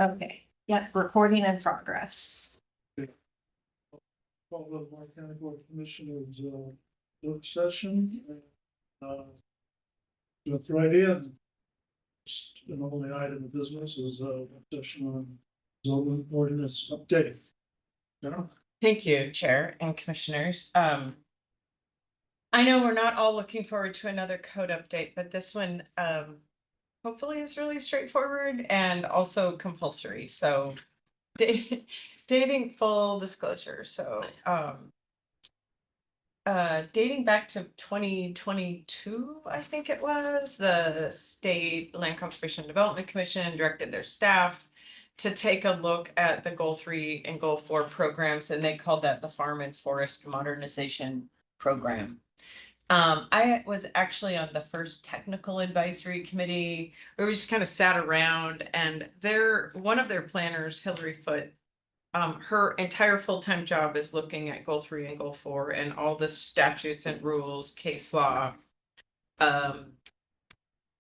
Okay, yeah, recording in progress. Call the Lake County Board of Commissioners work session. Jump right in. The only item of business is a session on zoning ordinance update. Yeah. Thank you, Chair and Commissioners. I know we're not all looking forward to another code update, but this one hopefully is really straightforward and also compulsory. So dating full disclosure. So dating back to 2022, I think it was, the State Land Conservation Development Commission directed their staff to take a look at the Goal 3 and Goal 4 programs, and they called that the Farm and Forest Modernization Program. I was actually on the first technical advisory committee where we just kind of sat around, and one of their planners, Hillary Foote, her entire full-time job is looking at Goal 3 and Goal 4 and all the statutes and rules, case law,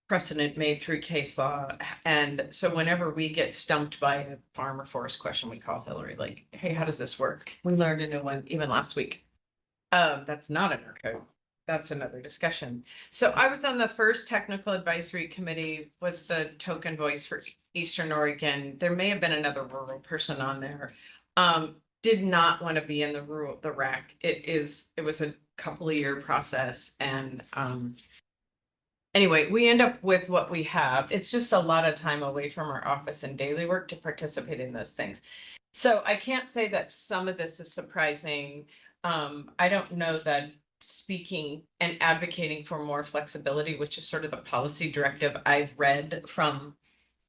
precedent made through case law. And so whenever we get stumped by a farm or forest question, we call Hillary, like, hey, how does this work? We learned a new one even last week. That's not in our code. That's another discussion. So I was on the first technical advisory committee, was the token voice for Eastern Oregon. There may have been another rural person on there. Did not want to be in the RAC. It was a couple of year process. And anyway, we end up with what we have. It's just a lot of time away from our office and daily work to participate in those things. So I can't say that some of this is surprising. I don't know that speaking and advocating for more flexibility, which is sort of the policy directive I've read from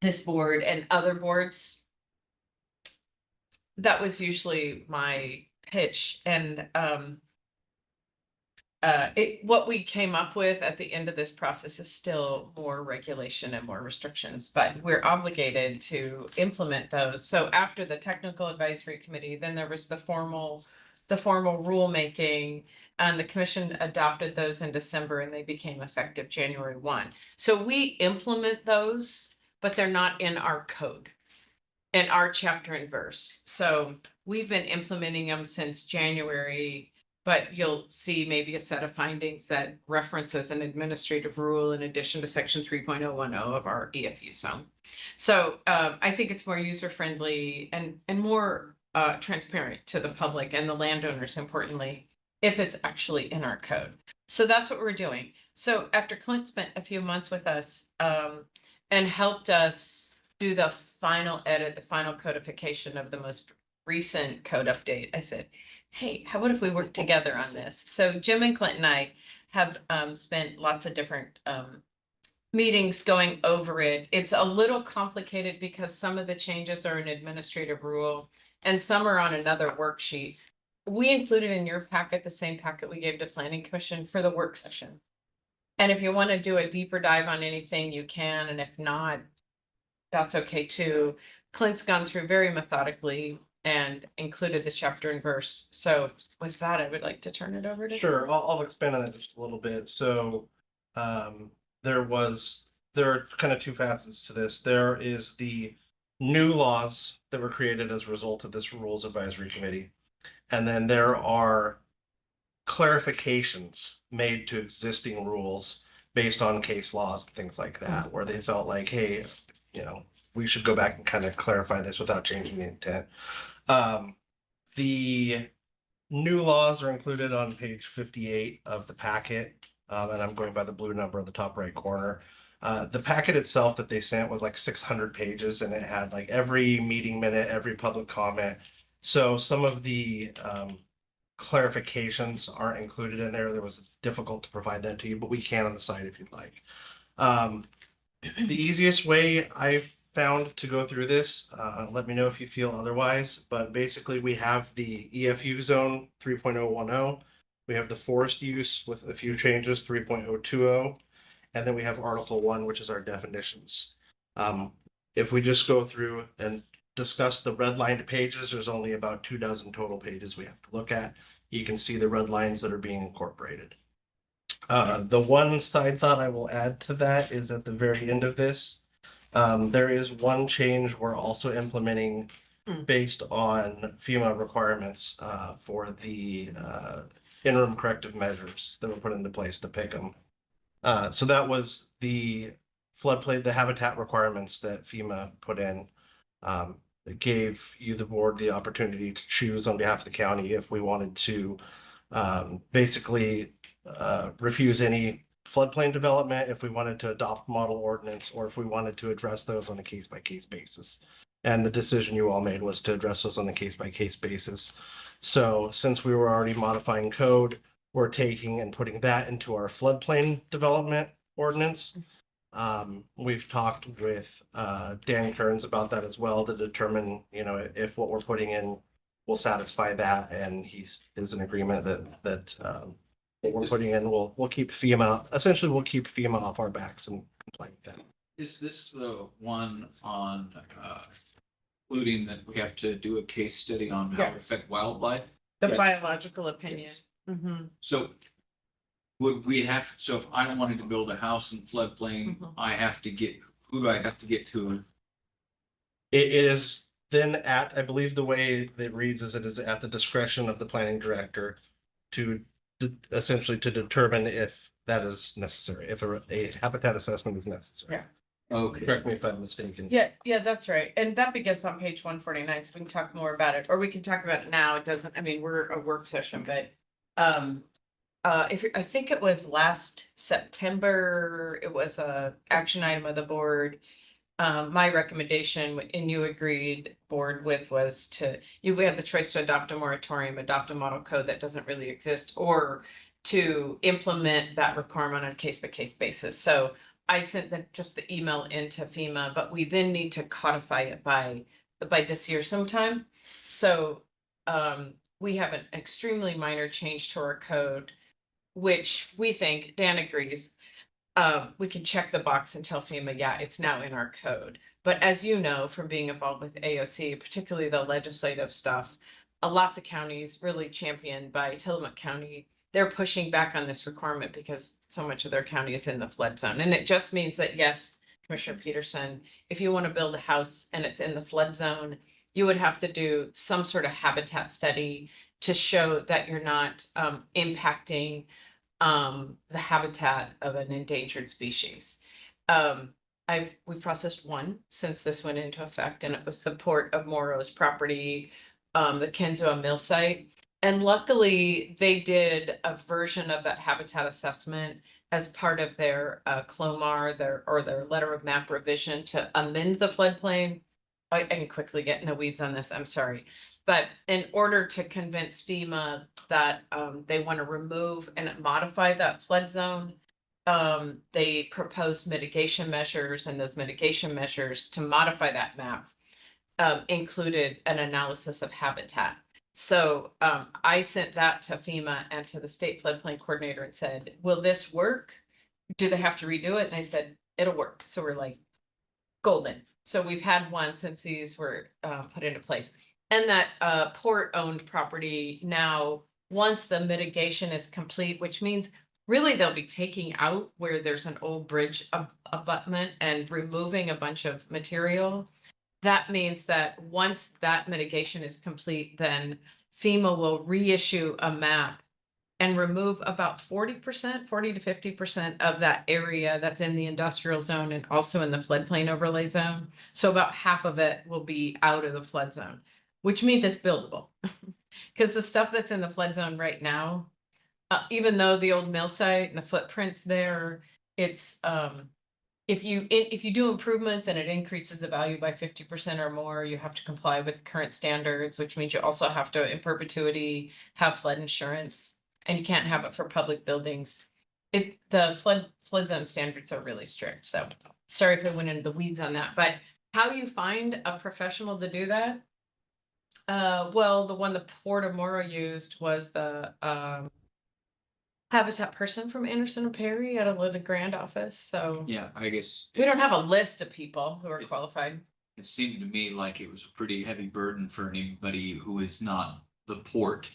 this board and other boards, that was usually my pitch. And what we came up with at the end of this process is still more regulation and more restrictions, but we're obligated to implement those. So after the technical advisory committee, then there was the formal rulemaking, and the commission adopted those in December, and they became effective January 1. So we implement those, but they're not in our code, in our chapter and verse. So we've been implementing them since January, but you'll see maybe a set of findings that references an administrative rule in addition to section 3.010 of our EFU zone. So I think it's more user-friendly and more transparent to the public and the landowners, importantly, if it's actually in our code. So that's what we're doing. So after Clint spent a few months with us and helped us do the final edit, the final codification of the most recent code update, I said, hey, how about if we work together on this? So Jim and Clint and I have spent lots of different meetings going over it. It's a little complicated because some of the changes are an administrative rule and some are on another worksheet. We included in your packet the same packet we gave to Planning Commission for the work session. And if you want to do a deeper dive on anything, you can. And if not, that's okay too. Clint's gone through very methodically and included the chapter and verse. So with that, I would like to turn it over to. Sure, I'll expand on that just a little bit. So there are kind of two facets to this. There is the new laws that were created as a result of this rules advisory committee. And then there are clarifications made to existing rules based on case laws, things like that, where they felt like, hey, we should go back and kind of clarify this without changing the intent. The new laws are included on page 58 of the packet, and I'm going by the blue number in the top right corner. The packet itself that they sent was like 600 pages, and it had like every meeting minute, every public comment. So some of the clarifications aren't included in there. It was difficult to provide that to you, but we can on the site if you'd like. The easiest way I've found to go through this, let me know if you feel otherwise, but basically we have the EFU zone 3.010, we have the forest use with a few changes 3.020, and then we have Article 1, which is our definitions. If we just go through and discuss the redlined pages, there's only about 24 total pages we have to look at. You can see the red lines that are being incorporated. The one side thought I will add to that is at the very end of this, There is one change we're also implementing based on FEMA requirements for the interim corrective measures that were put into place to pick them. So that was the floodplain, the habitat requirements that FEMA put in. It gave you, the board, the opportunity to choose on behalf of the county if we wanted to basically refuse any floodplain development, if we wanted to adopt model ordinance, or if we wanted to address those on a case-by-case basis. And the decision you all made was to address those on a case-by-case basis. So since we were already modifying code, we're taking and putting that into our floodplain development ordinance. We've talked with Dan Kearns about that as well to determine, if what we're putting in will satisfy that, and is in agreement that what we're putting in will keep FEMA, essentially we'll keep FEMA off our backs and comply with that. Is this the one on including that we have to do a case study on how it affect wildlife? The Yes. biological opinion. Yes. Mhm. So would we have, so if I wanted to build a house in floodplain, Mhm. I have to get, who do I have to get to? It is then I believe the way it reads is it is at the discretion of the planning director to essentially to determine if that is necessary, if a habitat assessment is necessary. Yeah. Okay. Correct me if I'm mistaken. Yeah, that's right. And that begins on page 149, so we can talk more about it, or we can talk about it now. It doesn't, I mean, we're a work session, but I think it was last September, it was a action item of the board. My recommendation, and you agreed board with, was we had the choice to adopt a moratorium, adopt a model code that doesn't really exist, or to implement that requirement on a case by case basis. So I sent just the email into FEMA, but we then need to codify it by this year sometime. So we have an extremely minor change to our code, which we think, Dan agrees, we can check the box and tell FEMA, yeah, it's now in our code. But as you know, from being involved with AOC, particularly the legislative stuff, lots of counties, really championed by Tillamook County, they're pushing back on this requirement because so much of their county is in the flood zone. And it just means that, yes, Commissioner Peterson, if you want to build a house and it's in the flood zone, you would have to do some sort of habitat study to show that you're not impacting the habitat of an endangered species. We've processed one since this went into effect, and it was the Port of Morrow's property, the Kenzoa mill site. And luckily, they did a version of that habitat assessment as part of their CLOMAR, their letter of map revision to amend the floodplain. I can quickly get in the weeds on this, I'm sorry. But in order to convince FEMA that they want to remove and modify that flood zone, they proposed mitigation measures, and those mitigation measures to modify that map included an analysis of habitat. So I sent that to FEMA and to the state floodplain coordinator and said, will this work? Do they have to redo it? And they said, it'll work. So we're like, golden. So we've had one since these were put into place. And that port-owned property now, once the mitigation is complete, which means really they'll be taking out where there's an old bridge abutment and removing a bunch of material. That means that once that mitigation is complete, then FEMA will reissue a map and remove about 40%, 40 to 50% of that area that's in the industrial zone and also in the floodplain overlay zone. So about half of it will be out of the flood zone, which means it's buildable. Because the stuff that's in the flood zone right now, even though the old mill site and the footprints there, it's if you do improvements and it increases the value by 50% or more, you have to comply with current standards, which means you also have to, in perpetuity, have flood insurance, and you can't have it for public buildings. The flood zone standards are really strict. So sorry if I went into the weeds on that, but how you find a professional to do that? Well, the one the Port of Morrow used was the habitat person from Anderson and Perry out of the Grand office. So Yeah, I guess. we don't have a list of people who are qualified. It seemed to me like it was a pretty heavy burden for anybody who is not the port.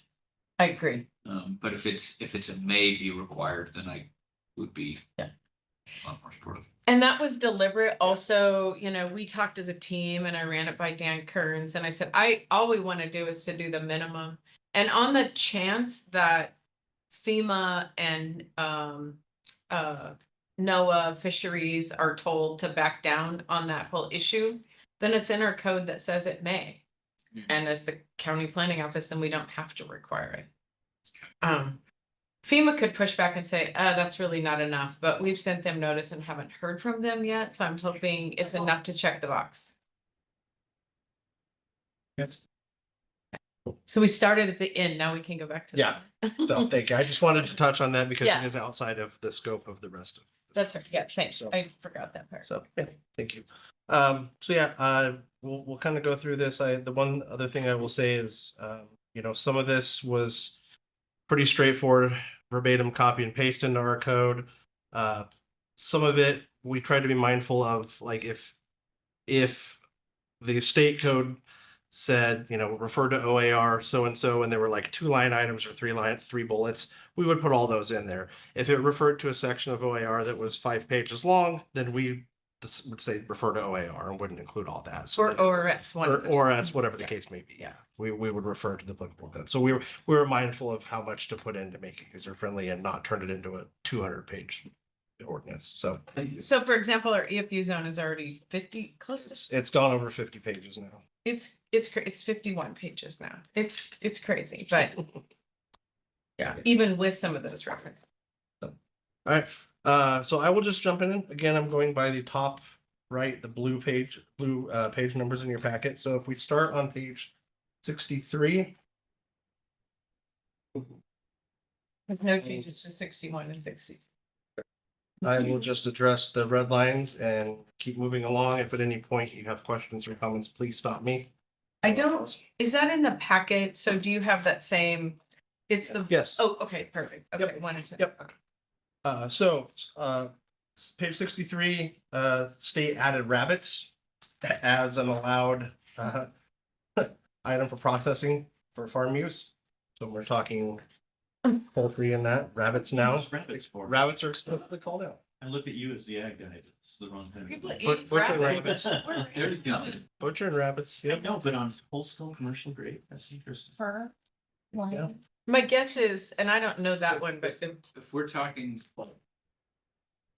I agree. But if it's a may be required, then I would be. Yeah. a lot more sort of. And that was deliberate. Also, you know, we talked as a team and I ran it by Dan Kearns and I said, all we want to do is to do the minimum. And on the chance that FEMA and NOAA fisheries are told to back down on that whole issue, then it's in our code that says it may. Mhm. And as the county planning office, then we don't have to require it. FEMA could push back and say, that's really not enough, but we've sent them notice and haven't heard from them yet, so I'm hoping it's enough to check the box. Yes. So we started at the end, now we can go back to. Yeah. So thank you. I just wanted to touch on that because Yeah. it is outside of the scope of the rest of. this. That's right, yeah, thanks, So- I forgot that part. So, yeah, thank you. So yeah, we'll kind of go through this. The one other thing I will say is, you know, some of this was pretty straightforward, verbatim copy and paste into our code. Some of it, we tried to be mindful of, like if the state code said, you know, refer to OAR so-and-so, and there were like 2 line items or 3 bullets, we would put all those in there. If it referred to a section of OAR that was 5 pages long, then we would say refer to OAR and wouldn't include all that. So that- Or ORS, one of the two. or as whatever the Yeah. case may be. Yeah, we would refer to the applicable code. So we were mindful of how much to put in to make it user friendly and not turn it into a 200-page ordinance. So So for example, our EFU zone is already 50, close to, it's gone over 50 pages now. it's 51 pages now. It's crazy, but yeah, even with some of those references. All right. So I will just jump in. Again, I'm going by the top right, the blue page numbers in your packet. So if we start on page 63. There's no changes to 61 and 60. I will just address the red lines and keep moving along. If at any point you have questions or comments, please stop me. I don't, is that in the packet? So do you have that same, it's the, Yes. oh, okay, perfect. Yep. Okay, wanted to. Yep. Page 63, state added rabbits as an allowed item for processing for farm use. So we're talking poultry in that, rabbits now. What's rabbits for? Rabbits are explicitly called out. I look at you as the ag guy. It's the wrong time. People Butcher eat rabbit. rabbits. There you go. Butcher and rabbits, I yep. know, but on whole scale commercial grade, that's interesting. Fur. Yeah. My guess is, and I don't know that one, but If we're talking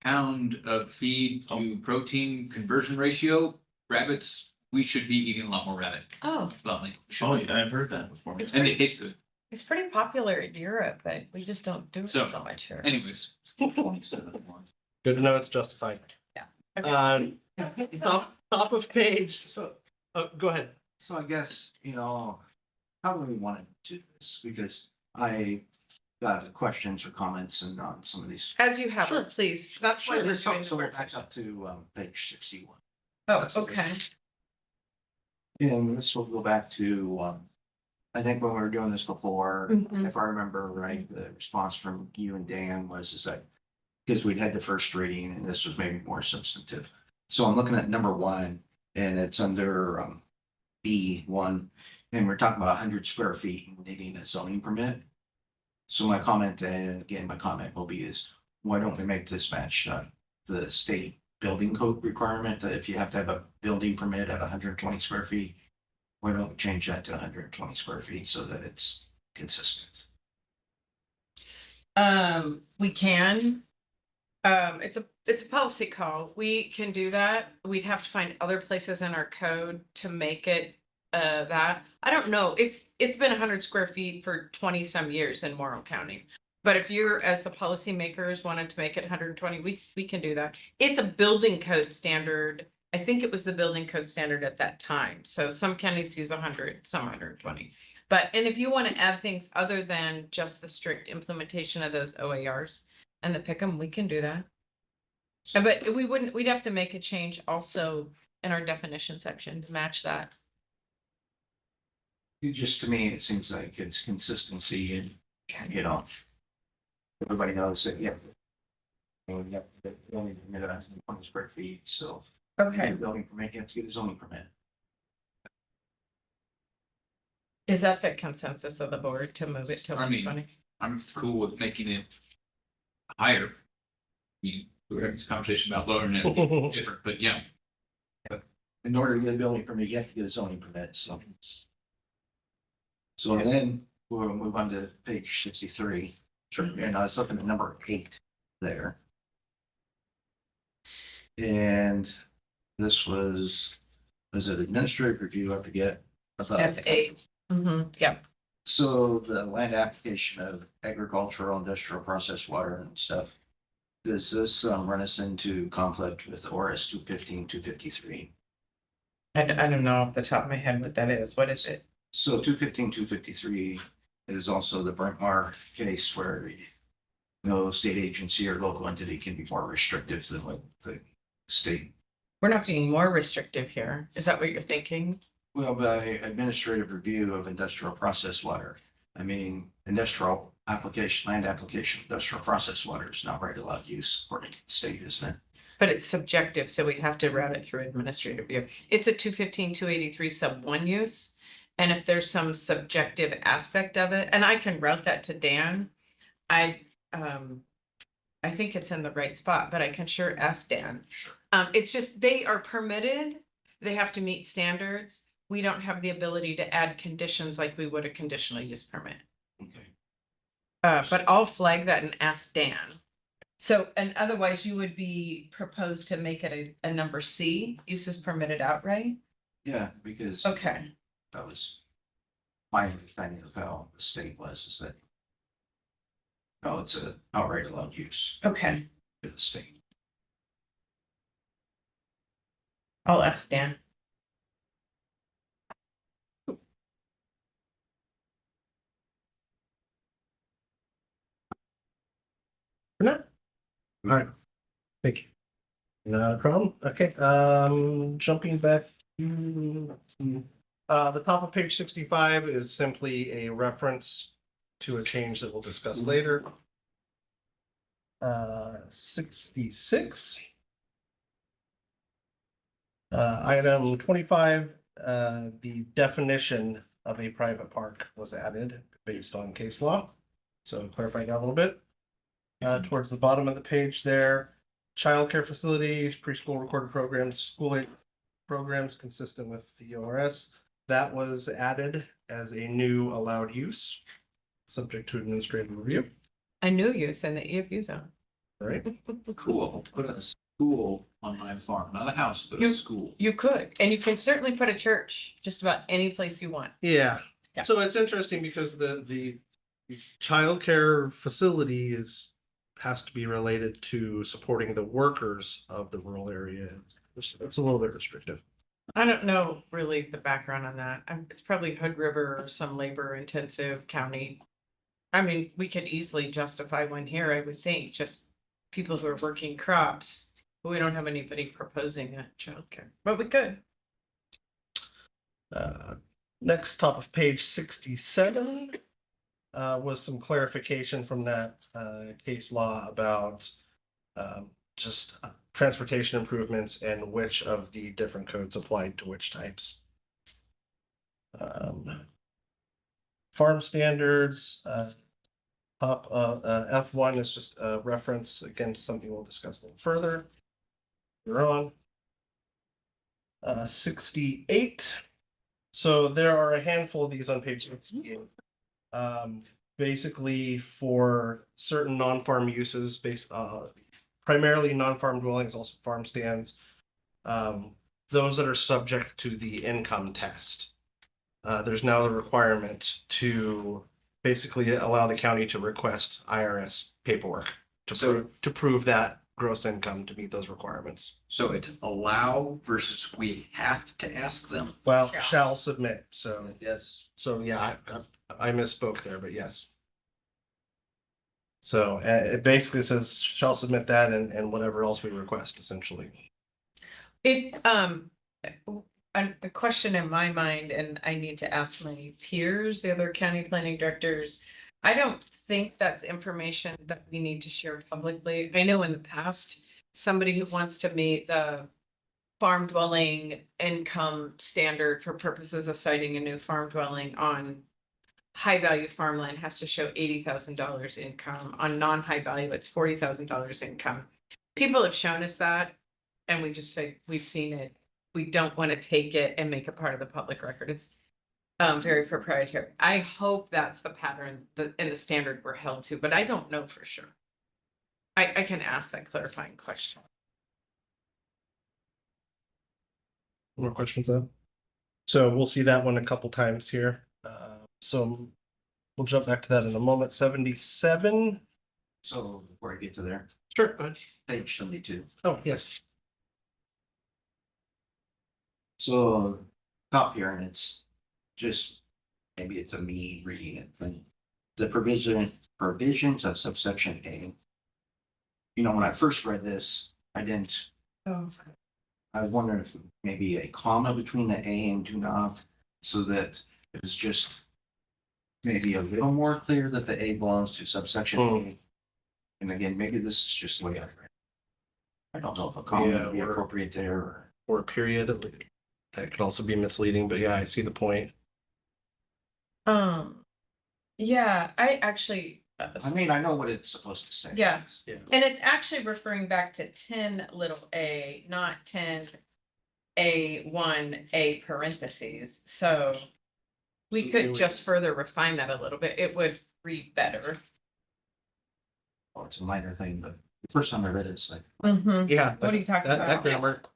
pound of feed to protein conversion ratio, rabbits, we should be eating a lot more rabbit. oh, Bluntly. Oh, yeah, I've heard that before. It's And they taste good. it's pretty popular in Europe, but we just don't do it So, so much here. Anyways, 27 ones. Good to know it's justified. Okay. Top of page, so, go ahead. So I guess, how do we want to do this? Because I got questions or comments and on some of these. As you have, Sure. please. That's why we're So doing so the we're work back session. up to page 61. Oh, okay. And this will go back to, I think when we were doing this before, Mhm. if I remember right, the response from you and Dan was is that because we'd had the first reading and this was maybe more substantive. So I'm looking at number 1 and it's under B1 and we're talking about 100 square feet and needing a zoning permit. So my comment then, and again, my comment will be is why don't we make this match the state building code requirement that if you have to have a building permit at 120 square feet, why don't we change that to 120 square feet so that it's consistent? We can. It's a policy call. We can do that. We'd have to find other places in our code to make it that. I don't know. It's been 100 square feet for 20 some years in Morrow County. But if you're, as the policymakers wanted to make it 120, we can do that. It's a building code standard. I think it was the building code standard at that time. So some counties use 100, some 120. And if you want to add things other than just the strict implementation of those OARs and the pick'em, we can do that. But we'd have to make a change also in our definition section to match that. Just to me, it seems like it's consistency and, everybody knows that, yeah. You have to only permit us 20 square feet, so. Okay. Building permit, you have to get a zoning permit. Is that the consensus of the board to move it to I mean, 120? I'm cool with making it higher. We we're having a conversation about lowering it, different, but yeah. In order to get a building permit, you have to get a zoning permit, so. So then we'll move on to page 63. Sure. And I was looking at number 8 there. And this was it administrative review? I forget. F8. Yeah. So the land application of agricultural, industrial process water and stuff. Does this run us into conflict with ORS 215, 253? I don't know off the top of my head what that is. What is it? So 215, 253 is also the Brentmar case where no state agency or local entity can be more restrictive than what the state. We're not being more restrictive here. Is that what you're thinking? Well, by administrative review of industrial process water, I mean, industrial application, land application, industrial process water is not right allowed use according to the state, isn't it? But it's subjective, so we have to route it through administrative review. It's a 215, 283 sub 1 use. And if there's some subjective aspect of it, and I can route that to Dan, I think it's in the right spot, but I can sure ask Dan. Sure. It's just, they are permitted, they have to meet standards. We don't have the ability to add conditions like we would a conditional use permit. Okay. But I'll flag that and ask Dan. So, and otherwise you would be proposed to make it a number C, uses permitted outright? Yeah, because Okay, that was my understanding of how the state was, is that no, it's a outright allowed use okay, to the state. I'll ask Dan. No. All right. Thank you. No problem. Okay, jumping back to the top of page 65 is simply a reference to a change that we'll discuss later. 66. Item 25, the definition of a private park was added based on case law. So clarifying that a little bit. Towards the bottom of the page there, childcare facilities, preschool recorded programs, school aid programs consistent with the ORS. That was added as a new allowed use, subject to administrative review. A new use in the EFU zone. All right. Cool. Put a school on my farm, not a house, but a You- school. You could, and you can certainly put a church just about any place you want. Yeah. Yeah. So it's interesting because the childcare facility has to be related to supporting the workers of the rural area. It's a little bit restrictive. I don't know really the background on that. It's probably Hood River or some labor intensive county. I mean, we could easily justify one here, I would think, just people who are working crops. But we don't have anybody proposing a childcare, but we could. Next, top of page 67 was some clarification from that case law about just transportation improvements and which of the different codes applied to which types. Farm standards, top F1 is just a reference again to something we'll discuss a little further. You're on. 68. So there are a handful of these on page 68. Basically for certain non-farm uses primarily non-farm dwellings, also farm stands. Those that are subject to the income test. There's now the requirement to basically allow the county to request IRS paperwork to prove that gross income to meet those requirements. So it's allow versus we have to ask them. Well, Shall. shall submit, so, Yes. so yeah, I misspoke there, but yes. So it basically says shall submit that and whatever else we request essentially. It, and the question in my mind, and I need to ask my peers, the other county planning directors. I don't think that's information that we need to share publicly. I know in the past, somebody who wants to meet the farm dwelling income standard for purposes of citing a new farm dwelling on high value farmland has to show $80,000 income. On non-high value, it's $40,000 income. people have shown us that, and we just say, we've seen it. We don't want to take it and make it part of the public record. It's very proprietary. I hope that's the pattern and the standard we're held to, but I don't know for sure. I can ask that clarifying question. More questions though? So we'll see that one a couple times here. So we'll jump back to that in a moment. 77. So before I get to there, Sure, go ahead. page 72. Oh, yes. So top here, and it's just, maybe it's a me reading it thing. The provisions of subsection A. You know, when I first read this, I was wondering if maybe a comma between the A and do not, so that it was just maybe a little more clear that the A belongs to subsection A. And again, maybe this is just the way I read it. I don't know if a comma Yeah, would be or- appropriate there. Or a period. That could also be misleading, but yeah, I see the point. Yeah, I actually. I mean, I know what it's supposed to say. Yeah. Yeah. And it's actually referring back to 10 little a, not 10A1 A parentheses. So we So could it just was- further refine that a little bit. It would read better. Well, it's a minor thing, but the first time I read it, it's like, Yeah. What are you talking about?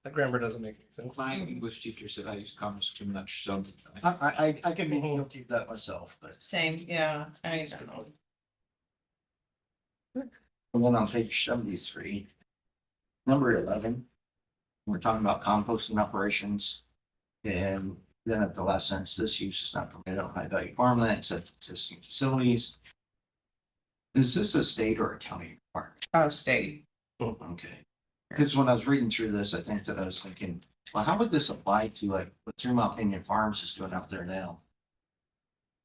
That grammar doesn't make any sense. My English teacher said I use commas too much, so. I can be guilty of that myself, but. Same, yeah, I don't know. And then on page 73, number 11, we're talking about composting operations. And then at the last sentence, this use is not permitted on high value farmland except existing facilities. Is this a state or a county requirement? Oh, state. Okay. Because when I was reading through this, I think that I was thinking, well, how would this apply to like what Three Mile Canyon Farms is doing out there now?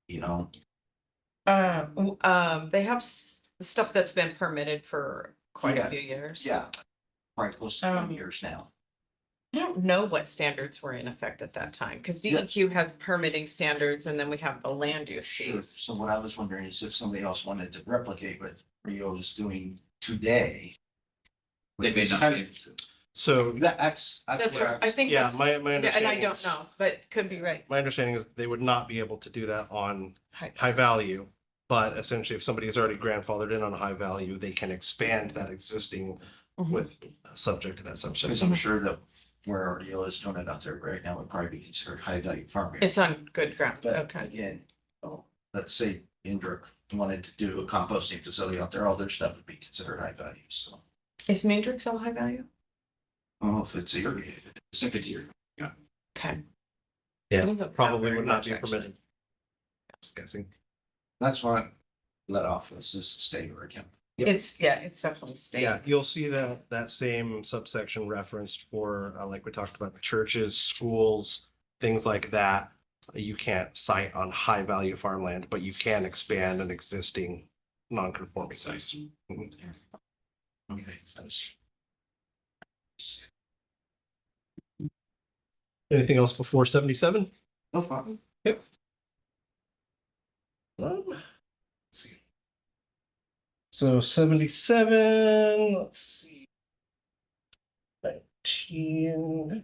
You know, They have stuff that's been permitted for quite a Yeah. few years. yeah, probably close to 20 Um, years now. I don't know what standards were in effect at that time, because DEQ has permitting standards and then we have the land use Sure. fees. So what I was wondering is if somebody else wanted to replicate what Rio is doing today. They may not be able to. So That's That's where right. I think yeah, that's, my yeah, and understanding. I don't is- know, but could be right. My understanding is they would not be able to do that on Hi. high value. But essentially, if somebody is already grandfathered in on a high value, they can expand that existing Mhm. with subject to that Because subsection. I'm sure that where Rio is doing it out there right now would probably be considered high value farming. It's on good ground, But okay. again, let's say Indruk wanted to do a composting facility out there, all their stuff would be considered high value, so. Is Matrix all high value? Oh, if it's irrigated. If it's your. Okay. Yeah, Not probably very would not much, be actually. permitted. Just guessing. That's what I let off, is this a state or a county? Yep. It's definitely state. Yeah, you'll see that same subsection referenced for, like we talked about, churches, schools, things like that. You can't cite on high value farmland, but you can expand an existing non-conforming use. Mhm. Okay. that's- Anything else before 77? No problem. Let's see. So 77, let's see. 19.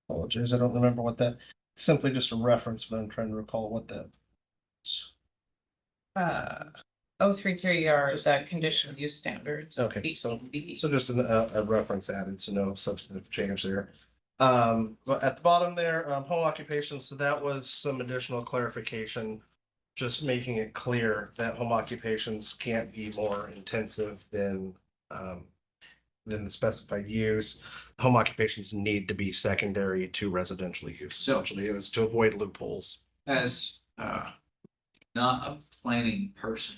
Apologize, I don't remember what that, simply just a reference, but I'm trying to recall what that. 033 are the conditional use standards. Okay, so- 18B. So just a reference added, so no substantive change there. But at the bottom there, home occupation, so that was some additional clarification. Just making it clear that home occupations can't be more intensive than the specified use. Home occupations need to be secondary to residential use, So- essentially. It was to avoid loopholes. As not a planning person.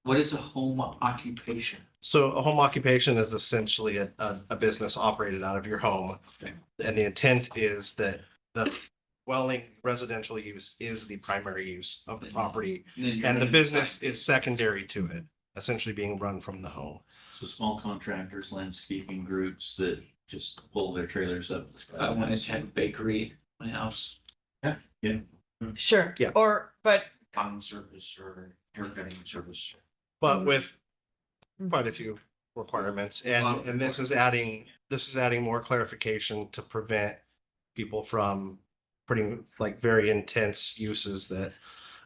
What is a home occupation? So a home occupation is essentially a business operated out of your home. Okay. And the intent is that the dwelling residential use is the primary use of the property. Then you're And the gonna business decide- is secondary to it, essentially being run from the home. So small contractors, landscaping groups that just pull their trailers up. I wanted to have a bakery in my house. Sure. Yeah. But Common service or haircutting service. but with quite a few requirements. And this is adding more clarification to prevent people from putting like very intense uses that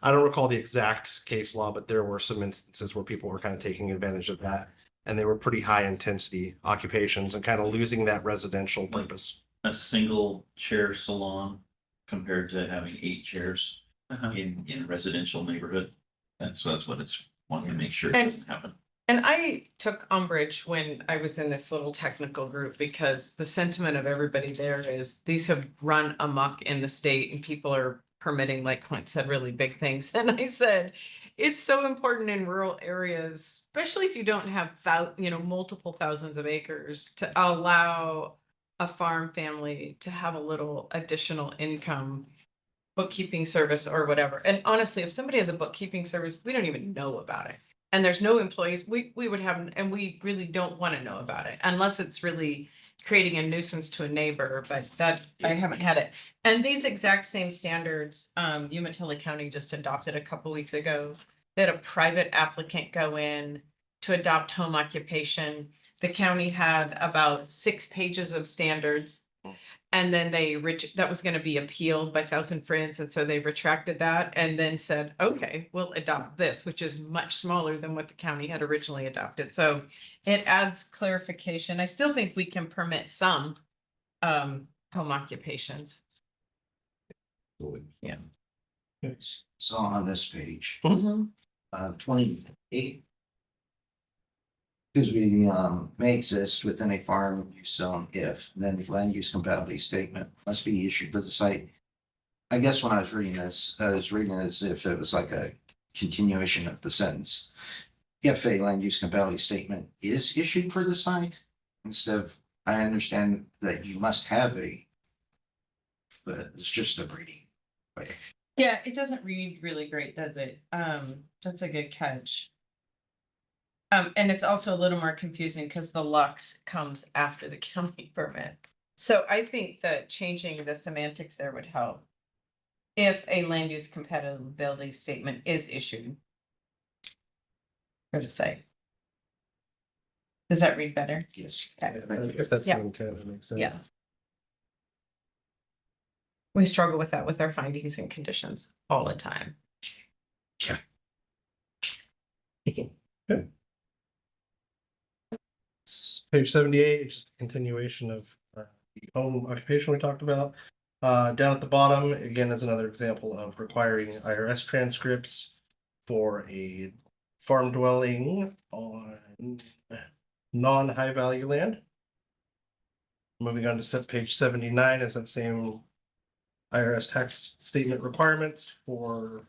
I don't recall the exact case law, but there were some instances where people were kind of taking advantage of that. And they were pretty high intensity occupations and kind of losing that residential purpose. A single chair salon compared to having 8 chairs Uh-huh. in a residential neighborhood. That's what it's wanting to make sure it And- doesn't happen. And I took umbrage when I was in this little technical group because the sentiment of everybody there is these have run amok in the state and people are permitting, like Clint said, really big things. And I said, it's so important in rural areas, especially if you don't have, multiple thousands of acres, to allow a farm family to have a little additional income, bookkeeping service or whatever. And honestly, if somebody has a bookkeeping service, we don't even know about it. And there's no employees, we would have, and we really don't want to know about it unless it's really creating a nuisance to a neighbor, but that, I haven't had it. And these exact same standards, Umatilla County just adopted a couple weeks ago. That a private applicant go in to adopt home occupation. The county had about 6 pages of standards. And then that was going to be appealed by Thousand Friends. And so they retracted that and then said, okay, we'll adopt this, which is much smaller than what the county had originally adopted. So it adds clarification. I still think we can permit some home occupations. Yeah. So on this page, Mhm. 28. Because we may exist within a farm use zone if, then the land use compatibility statement must be issued for the site. I guess when I was reading this, I was reading it as if it was like a continuation of the sentence. If a land use compatibility statement is issued for the site, instead of, I understand that you must have a, but it's just a reading. Right. Yeah, it doesn't read really great, does it? That's a good catch. And it's also a little more confusing because the Lux comes after the county permit. So I think that changing the semantics there would help. If a land use compatibility statement is issued. For the site. Does that read better? Yes. Okay. If that's the Yeah. intent, it makes sense. Yeah. We struggle with that with our findings and conditions all the time. Page 78, just a continuation of the home occupation we talked about. Down at the bottom, again, is another example of requiring IRS transcripts for a farm dwelling on non-high value land. Moving on to page 79 is that same IRS tax statement requirements for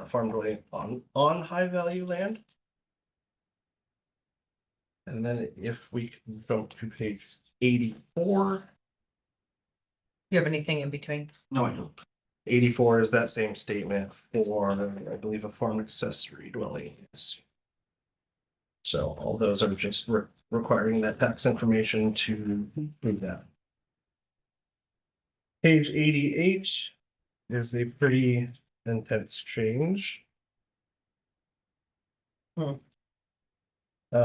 farm dwelling on high value land. And then if we can go to page 84. You have anything in between? No, I don't. 84 is that same statement for, I believe, a farm accessory dwelling. So all those are just requiring that tax information to prove that. Page 88 is a pretty intense change.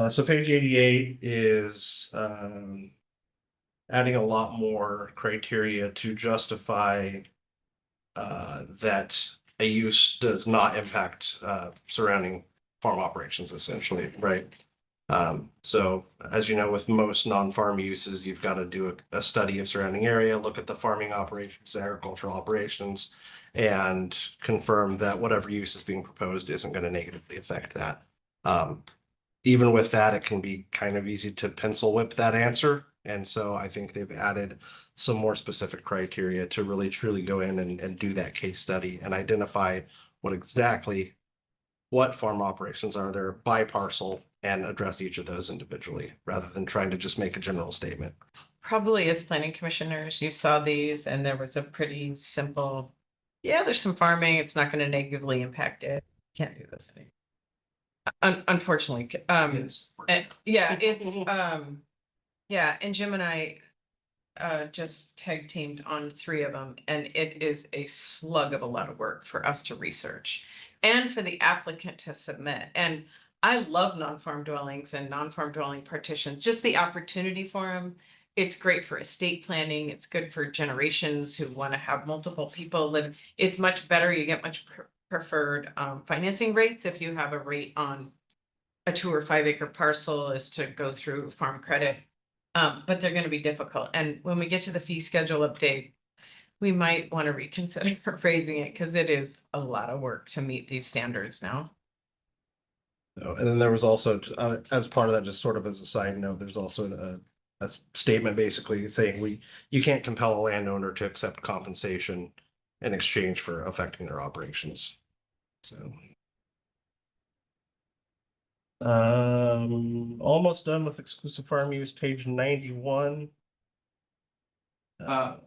So page 88 is adding a lot more criteria to justify that a use does not impact surrounding farm operations, essentially, right? So as you know, with most non-farm uses, you've got to do a study of surrounding area, look at the farming operations, agricultural operations, and confirm that whatever use is being proposed isn't going to negatively affect that. Even with that, it can be kind of easy to pencil whip that answer. And so I think they've added some more specific criteria to really truly go in and do that case study and identify what farm operations are there by parcel and address each of those individually rather than trying to just make a general statement. Probably as planning commissioners, you saw these and there was a pretty simple, yeah, there's some farming, it's not going to negatively impact it. Can't do this anymore. Unfortunately, Yes. yeah, it's, yeah, and Jim and I just tag teamed on 3 of them, and it is a slug of a lot of work for us to research and for the applicant to submit. And I love non-farm dwellings and non-farm dwelling partitions, just the opportunity for them. It's great for estate planning. It's good for generations who want to have multiple people live. It's much better. You get much preferred financing rates if you have a rate on a 2 or 5 acre parcel is to go through farm credit. But they're going to be difficult. And when we get to the fee schedule update, we might want to reconsider raising it because it is a lot of work to meet these standards now. So, and then there was also, as part of that, just sort of as a side note, there's also a statement basically saying you can't compel a landowner to accept compensation in exchange for affecting their operations. So. Almost done with exclusive farm use, page 91.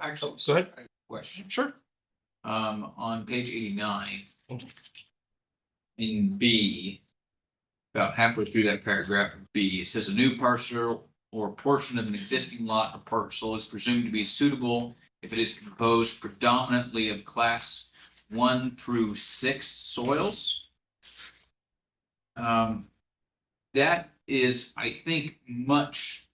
Actually, go ahead. I have a question. Sure. On page 89. In B. About halfway through that paragraph of B, it says a new parcel or portion of an existing lot or parcel is presumed to be suitable if it is composed predominantly of class 1 through 6 soils. That is, I think, much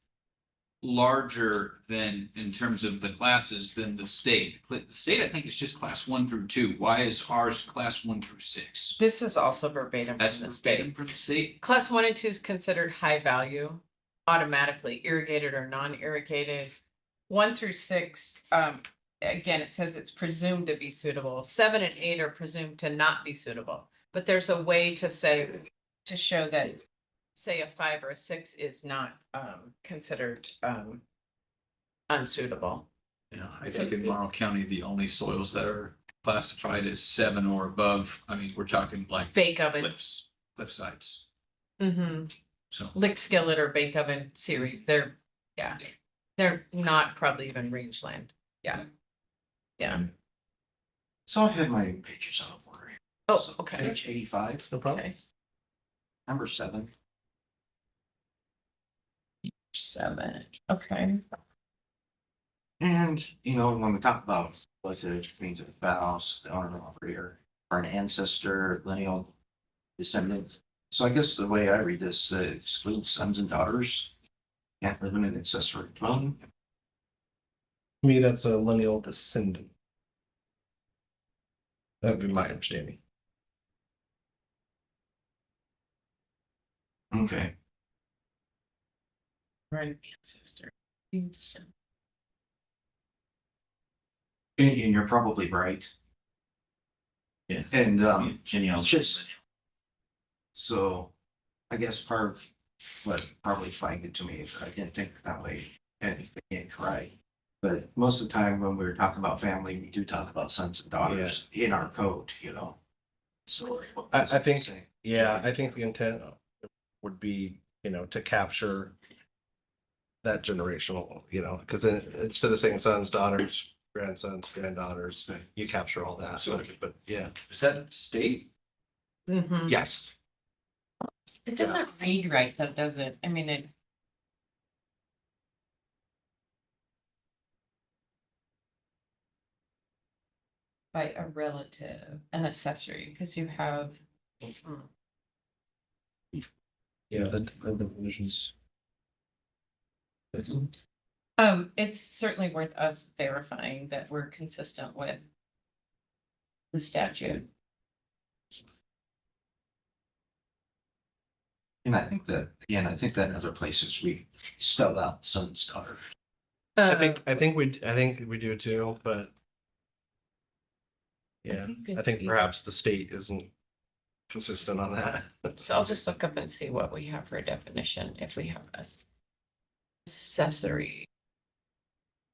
larger than in terms of the classes than the state. The state, I think, is just class 1 through 2. Why is ours class 1 through 6? This is also verbatim That's from the verbatim state. from the state. Class 1 and 2 is considered high value, automatically irrigated or non-irrigated. 1 through 6, again, it says it's presumed to be suitable. 7 and 8 are presumed to not be suitable. But there's a way to say, to show that, say a 5 or a 6 is not considered unsuitable. Yeah, I think in Morrow County, the only soils that are classified as 7 or above, I mean, we're talking like Bake oven. cliff sides. Mm-hmm. So Lick skillet or bake oven series, they're not probably even rangeland. Yeah. So I had my pages out of order. Oh, So okay. Page 85, No problem. Okay. number 7. 7, okay. And, when we talk about what it means of a spouse, the owner operator, or an ancestor, lineal descendant. So I guess the way I read this excludes sons and daughters. Can't live in an accessory dwelling. To me, that's a lineal descendant. That would be my understanding. Okay. Right, ancestor. And you're probably right. Yes. And Genealogy. just so I guess part of what probably flagged it to me is I didn't think that way and again, right. But most of the time when we're talking about family, we do talk about sons and daughters in our code, So I what does it think- say? Yeah, I think the intent would be, to capture that generational, because then instead of saying sons, daughters, grandsons, granddaughters, you capture all that. So- But yeah, is that state? Mm-hmm. yes. It doesn't read right though, does it? I mean, it. By a relative, an accessory, because you have. Yeah, the definitions. It's certainly worth us verifying that we're consistent with the statute. And I think that in other places we spell out sons, daughters. I think we do too, but yeah, I think perhaps the state isn't consistent on that. So I'll just look up and see what we have for a definition, if we have accessory.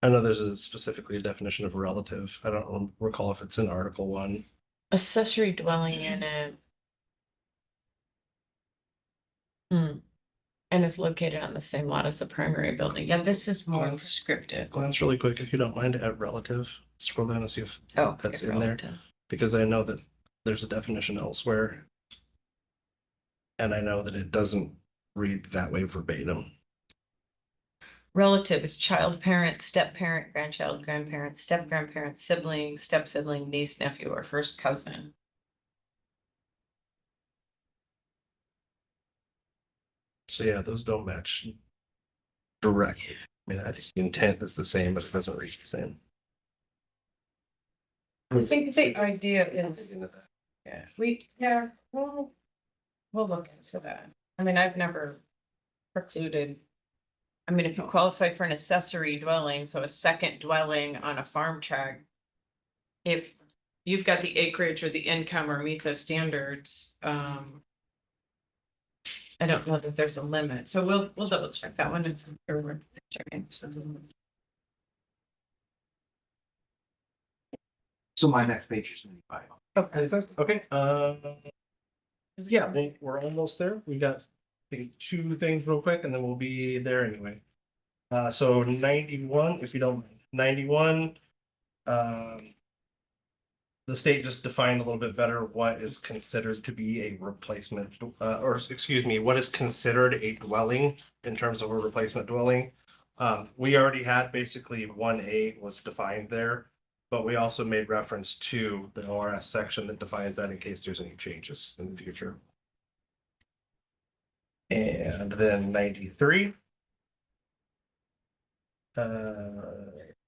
I know there's specifically a definition of relative. I don't recall if it's in Article 1. Accessory dwelling unit. And is located on the same lot as the primary building. Yeah, this is more Glance. prescriptive. Glance really quick, if you don't mind, at relative. Scroll down and see if Oh, that's okay, in there. relative. Because I know that there's a definition elsewhere. And I know that it doesn't read that way verbatim. Relative is child parent, step parent, grandchild, grandparent, step grandparent, sibling, step sibling, niece, nephew, or first cousin. So yeah, those don't match directly. I mean, I think the intent is the same, but it doesn't read the same. I think the idea is, Into that. yeah, we'll look into that. I mean, I've never precluded. I mean, if you qualify for an accessory dwelling, so a second dwelling on a farm tract. If you've got the acreage or the income or meet those standards, I don't know that there's a limit, so we'll double check that one. It's or we're checking. So my next page is 95. Okay. Okay, yeah, we're almost there. We got maybe two things real quick and then we'll be there anyway. So 91, if you don't mind, 91. The state just defined a little bit better what is considered to be a replacement, or excuse me, what is considered a dwelling in terms of a replacement dwelling. We already had basically 1A was defined there, but we also made reference to the ORS section that defines that in case there's any changes in the future. And then 93.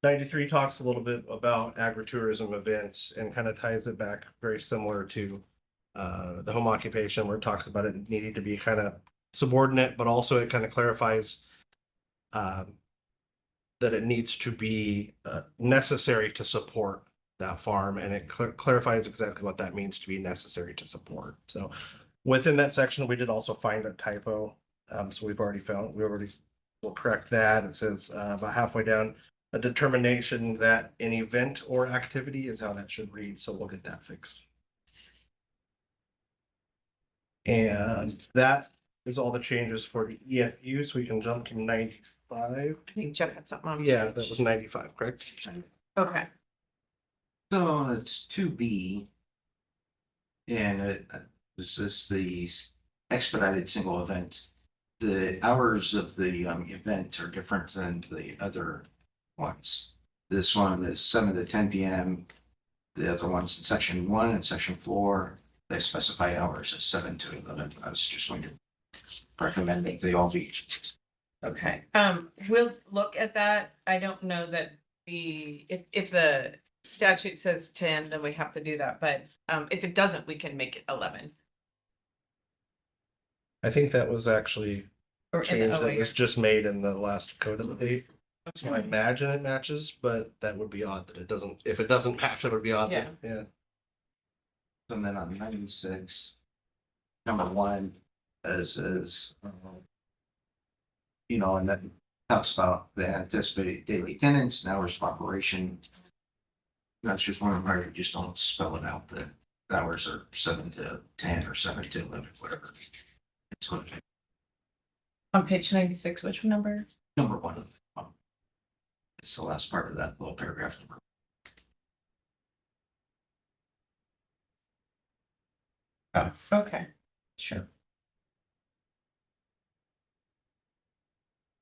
93 talks a little bit about agritourism events and kind of ties it back very similar to the home occupation where it talks about it needing to be kind of subordinate, but also it kind of clarifies that it needs to be necessary to support that farm, and it clarifies exactly what that means to be necessary to support. So within that section, we did also find a typo. So we'll correct that. It says about halfway down, a determination that an event or activity is how that should read. So we'll get that fixed. And that is all the changes for the EFU. So we can jump to 95. I think Jeff had something on. Yeah, that was 95, correct? Okay. So it's 2B. And this is the expedited single event. The hours of the event are different than the other ones. This one is 7 to 10 p.m. The other ones in section 1 and section 4, they specify hours as 7 to 11. I was just going to recommend that they all be. Okay, we'll look at that. I don't know that if the statute says 10, then we have to do that, but if it doesn't, we can make it 11. I think that was actually Or a in the change that OA. was just made in the last code update. So I imagine it matches, but that would be odd that it doesn't. If it doesn't match, it would be odd. Yeah. Yeah. And then on 96, number 1 is and that talks about the anticipated daily attendance and hours of operation. That's just one of them, you just don't spell it out that hours are 7 to 10 or 7 to 11, whatever. It's going to be On page 96, which number? number 1. It's the last part of that little paragraph number. Okay, sure.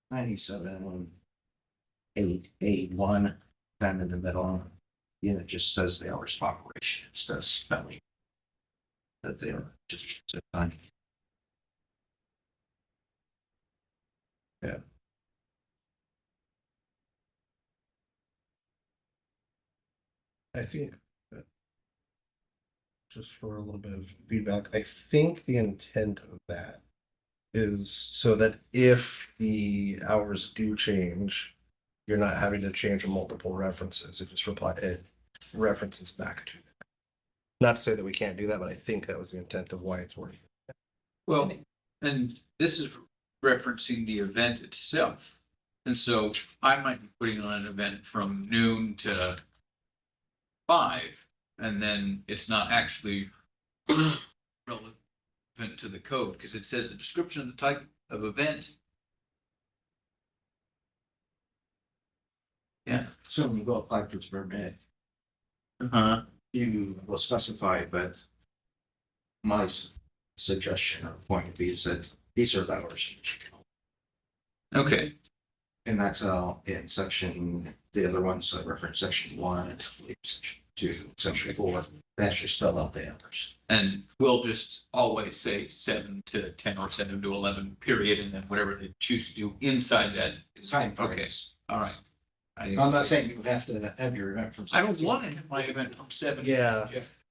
97, 881, down in the middle. Yeah, it just says the hours of operation instead of spelling that they are just fine. Yeah. I think just for a little bit of feedback, I think the intent of that is so that if the hours do change, you're not having to change multiple references. It references back to that. Not to say that we can't do that, but I think that was the intent of why it's worded. Well, and this is referencing the event itself. And so I might be putting on an event from noon to 5, and then it's not actually relevant to the code because it says a description of the type of event. Yeah. So when you go apply for the permit, you will specify, but my suggestion or point would be is that these are the hours. Okay. And that's in section, the other ones I reference section 1, and I believe section to section 4. That's just spelled out the hours. And we'll just always say 7 to 10 or 7 to 11 period, and then whatever they choose to do inside that is. Time Okay, frames. all right. I'm not saying you have to have your event from. I don't want to have my event from 7. Yeah.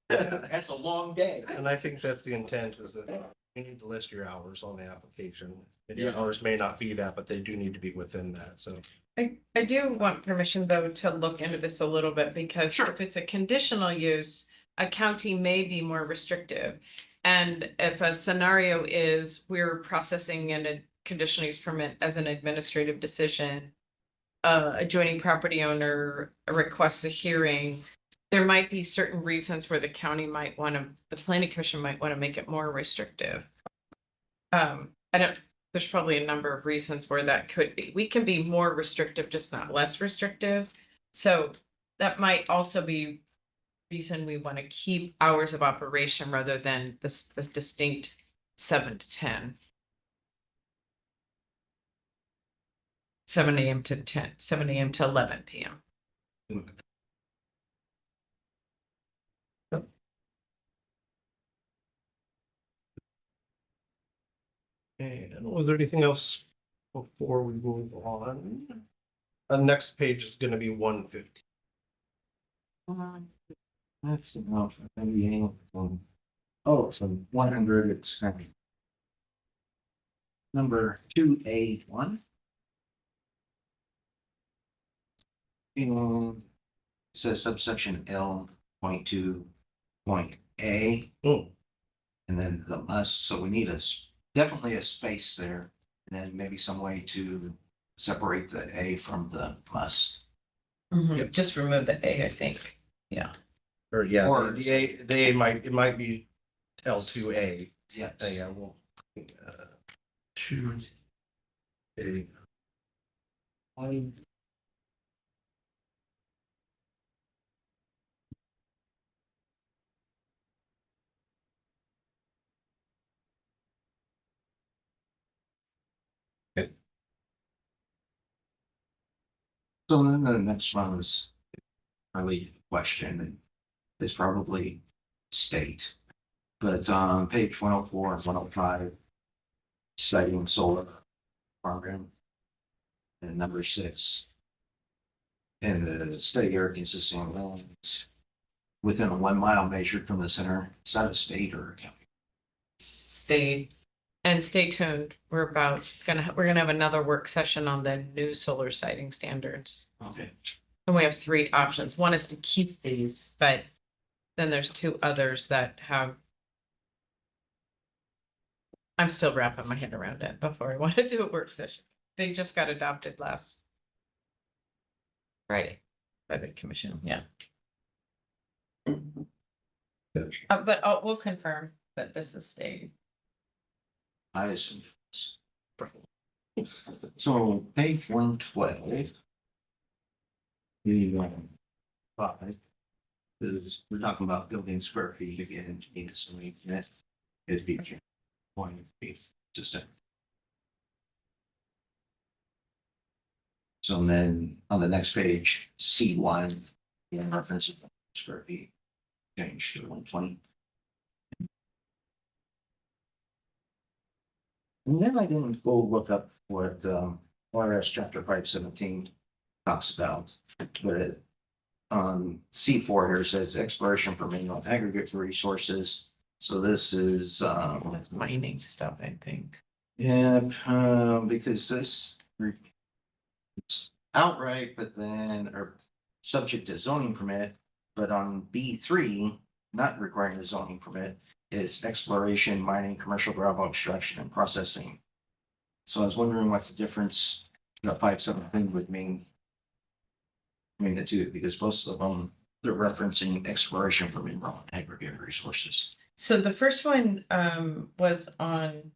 That's a long day. And I think that's the intent, is that you need to list your hours on the application. And your Yeah. hours may not be that, but they do need to be within that, so. I do want permission though to look into this a little bit because Sure. if it's a conditional use, a county may be more restrictive. And if a scenario is we're processing a conditional use permit as an administrative decision, adjoining property owner requests a hearing, there might be certain reasons where the county might want to, the planning commission might want to make it more restrictive. There's probably a number of reasons where that could be. We can be more restrictive, just not less restrictive. So that might also be reason we want to keep hours of operation rather than this distinct 7 to 10. 7 a.m. to 10, 7 a.m. to 11 p.m. And was there anything else before we move on? The next page is gonna be 150. That's enough. Oh, so 100, it's kind of number 2A1. It says subsection L.2.A. Oh. And then the must, so we need definitely a space there, and then maybe some way to separate the A from the must. Yep. Just remove the A, I think. Or yeah, Or- the A might, it might be L2A. Yes. Yeah, well. 2A. So then the next one was probably question, and it's probably state. But on page 104 and 105, citing solar program. And number 6. And the study area consisting of lands within a 1 mile measured from the center. Is that a state or a county? Stay tuned. We're gonna have another work session on the new solar siting standards. Okay. And we have 3 options. One is to keep these, but then there's 2 others that have. I'm still wrapping my head around it before I want to do a work session. They just got adopted last Friday by the commission, yeah. But we'll confirm that this is staying. I assume. So page 112. The 5 is we're talking about building square feet again. You need to submit that is be one piece system. So then on the next page, C1, in reference to square feet, change to 120. And then I didn't go look up what RS chapter 517 talks about, but it C4 here says exploration for mineral aggregate resources. So this is That's mining stuff, I think. yeah, because this it's outright, but then or subject to zoning permit, but on B3, not requiring a zoning permit, is exploration, mining, commercial gravel extraction, and processing. So I was wondering what the difference the 517 would mean between the two, because most of them they're referencing exploration for mineral and aggregate resources. So the first one was on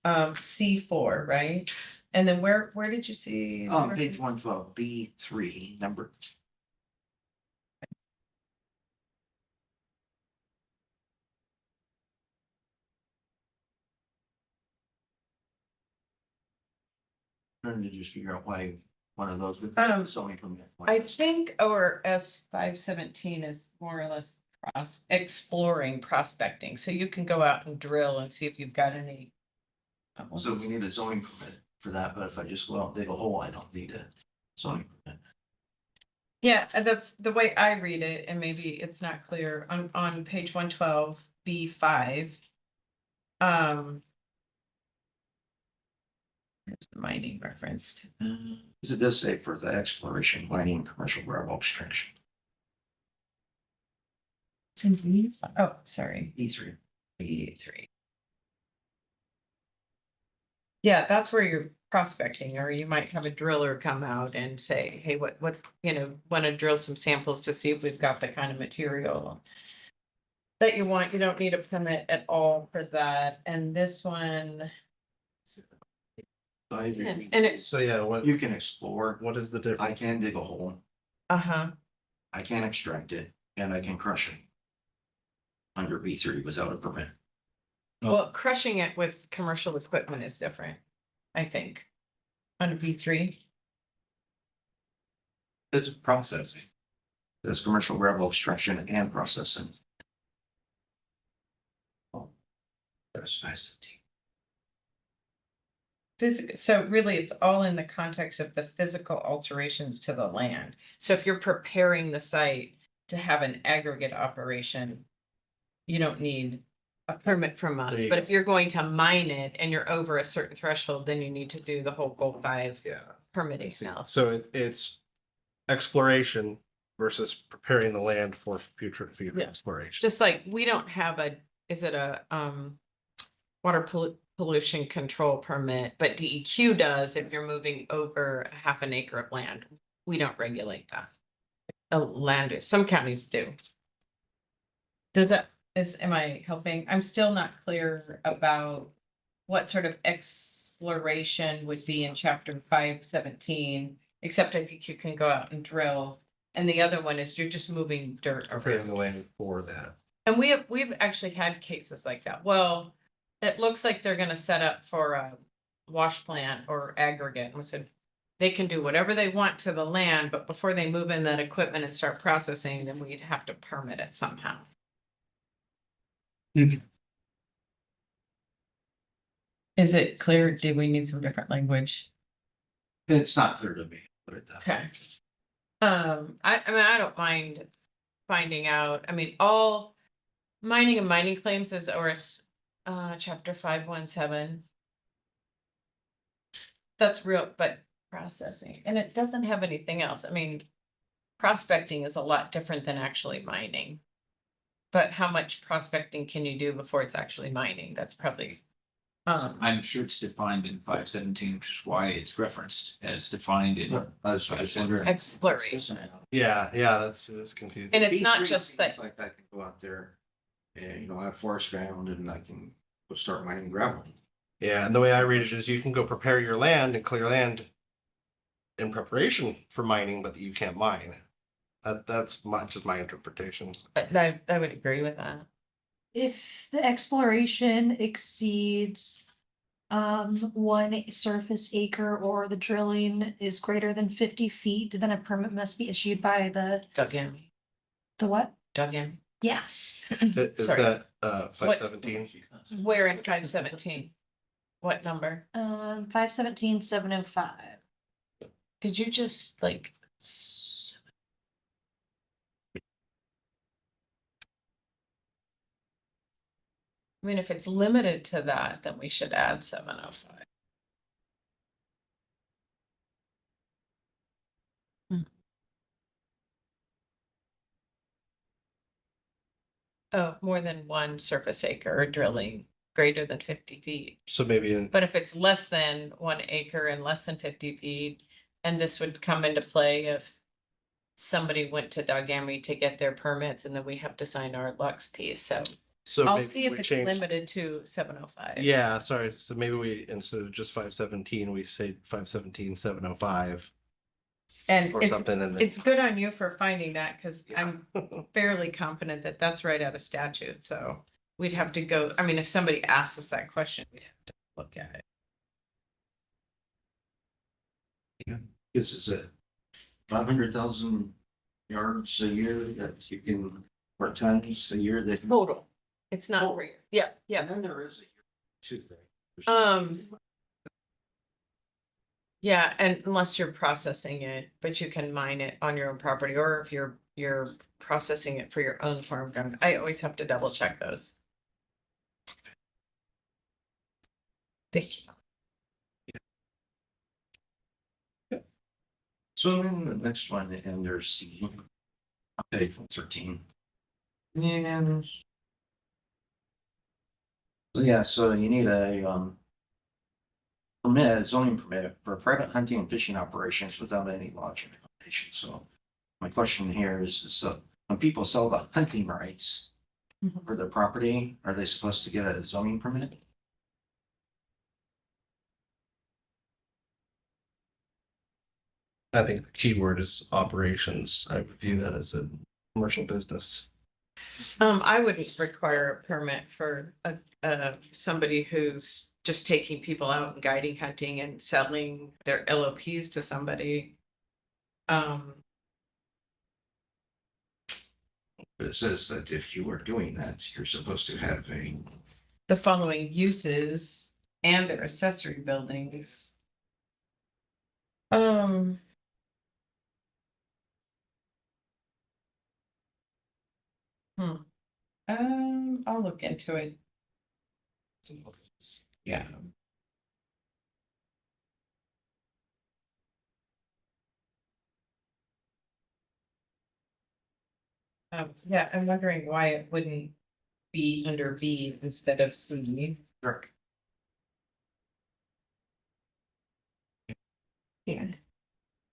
C4, right? And then where did you see? the Page reference? 112, B3, number. Trying to just figure out why one of those with zoning permit. I think ORS 517 is more or less exploring prospecting, so you can go out and drill and see if you've got any. So we need a zoning permit for that, but if I just go out and dig a hole, I don't need a zoning permit. Yeah, and the way I read it, and maybe it's not clear, on page 112, B5. There's the mining referenced. Because it does say for the exploration, mining, commercial gravel extraction. It's in B5. Oh, sorry, E3. B3. Yeah, that's where you're prospecting, or you might have a driller come out and say, hey, what, want to drill some samples to see if we've got the kind of material that you want. You don't need a permit at all for that. And this one, and it's, So yeah, what, You can explore. what is the I difference? can dig a hole, uh-huh, I can extract it, and I can crush it. Under B3 without a permit. well, crushing it with commercial equipment is different, I think. On B3, This is processing. There's commercial gravel extraction and processing. There's nice. so really, it's all in the context of the physical alterations to the land. So if you're preparing the site to have an aggregate operation, you don't need a permit from us. There you But go. if you're going to mine it and you're over a certain threshold, then you need to do the whole Goal 5 Yeah. permitting So analysis. it's exploration versus preparing the land for future Yeah. exploration. Just like we don't have is it a water pollution control permit, but DEQ does if you're moving over half an acre of land. We don't regulate that. Land use. Some counties do. Am I helping? I'm still not clear about what sort of exploration would be in chapter 517, except I think you can go out and drill. And the other one is you're just moving dirt Preparing the around. land for that. And we've actually had cases like that. Well, it looks like they're gonna set up for a wash plant or aggregate. And we said, they can do whatever they want to the land, but before they move in that equipment and start processing, then we'd have to permit it somehow. Is it clear? Do we need some different language? It's not clear to me, put it that way. Okay. I mean, I don't mind finding out. I mean, all mining and mining claims is ORS chapter 517. That's real, but processing, and it doesn't have anything else. I mean, prospecting is a lot different than actually mining. But how much prospecting can you do before it's actually mining? That's probably. I'm sure it's defined in 517, which is why it's referenced as defined in. I was just wondering. Exploration. Yeah, it's confusing. And it's not B3 just seems that, like I can go out there and, I have forest ground and I can go start mining gravel. Yeah, and the way I read it is you can go prepare your land and clear land in preparation for mining, but you can't mine. That's just my interpretation. I would agree with that. If the exploration exceeds 1 surface acre or the drilling is greater than 50 feet, then a permit must be issued by the what? Yeah. Is Sorry. that 517? Where in 517? What number? 517-705. Could you just like? I mean, if it's limited to that, then we should add 705. Oh, more than 1 surface acre drilling greater than 50 feet. So maybe But if it's less than 1 acre and less than 50 feet, and this would come into play if somebody went to Dogami to get their permits and then we have to sign our Lux piece. So I'll maybe see if we it's change- limited to 705. Yeah, sorry. So maybe we, instead of just 517, we say 517-705 And or something. And it's good on you for finding that because Yeah. I'm fairly confident that that's right out of statute. So we'd have to go, I mean, if somebody asks us that question, we'd have to look at it. Is it 500,000 yards a year that you can, or tons a year that? Total. It's not Total. for you. Yeah, yeah. And then there is a year too, right? Yeah, and unless you're processing it, but you can mine it on your own property, or if you're processing it for your own farm ground. I always have to double check those. Thank you. So then the next one, and there's C. Okay, 13. And. So yeah, so you need a permit, zoning permit for private hunting and fishing operations without any lodging accommodation. So my question here is when people sell the hunting rights Mhm. for their property, are they supposed to get a zoning permit? I think the key word is operations. I view that as a commercial business. I wouldn't require a permit for somebody who's just taking people out and guiding hunting and selling their LOPs to somebody. But it says that if you are doing that, you're supposed to have The following uses and their accessory buildings. Hmm. I'll look into it. Yeah. Yeah, I'm wondering why it wouldn't be under B instead of C. Sure. Yeah.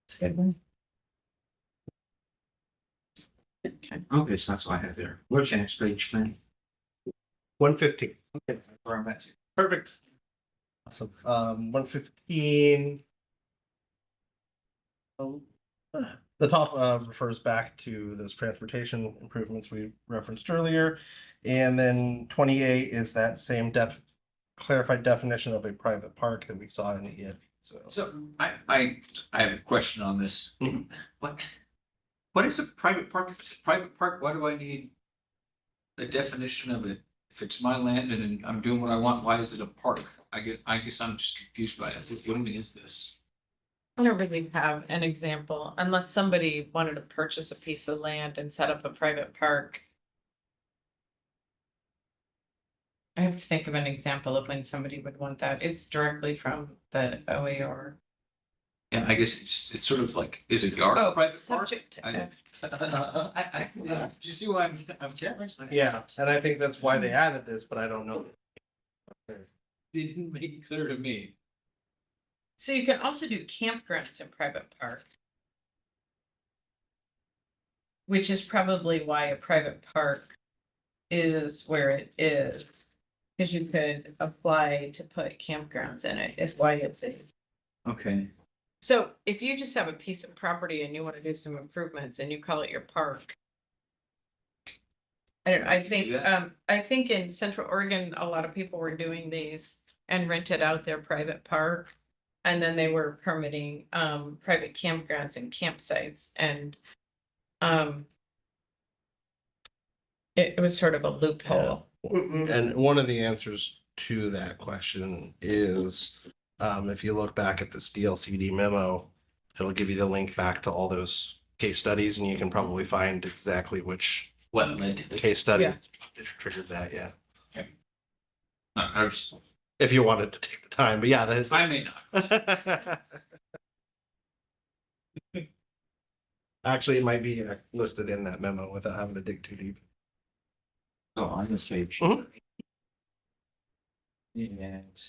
It's a good one. Okay. Okay, so that's what I have there. What's your next page, Kenny? 115. Okay, where I'm at. Perfect. Awesome. 115. The top refers back to those transportation improvements we referenced earlier. And then 28 is that same clarified definition of a private park that we saw in the EF. So I have a question on this. What is a private park? If it's a private park, why do I need the definition of it? If it's my land and I'm doing what I want, why is it a park? I guess I'm just confused by it. What is this? I don't really have an example unless somebody wanted to purchase a piece of land and set up a private park. I have to think of an example of when somebody would want that. It's directly from the OAR. And I guess it's sort of like, is a yard a Oh, private park? subject to I- F. Do you see why I'm curious? Yeah, and I think that's why they added this, but I don't know. Didn't make it clear to me. So you can also do campgrounds in private parks. Which is probably why a private park is where it is. Cause you could apply to put campgrounds in it, is why it's a. Okay. So if you just have a piece of property and you wanna do some improvements and you call it your park. I don't know, I think in Central Oregon, a lot of people were doing these and rented out their private park. And then they were permitting private campgrounds and campsites and it was sort of a loophole. And one of the answers to that question is if you look back at this DLCD memo, it'll give you the link back to all those case studies, and you can probably find exactly which What led to this? case study Yeah. triggered that. Yeah, I was, if you wanted to take the time, but yeah, I may not. Actually, it might be listed in that memo without having to dig too deep. So on this page. Mhm. And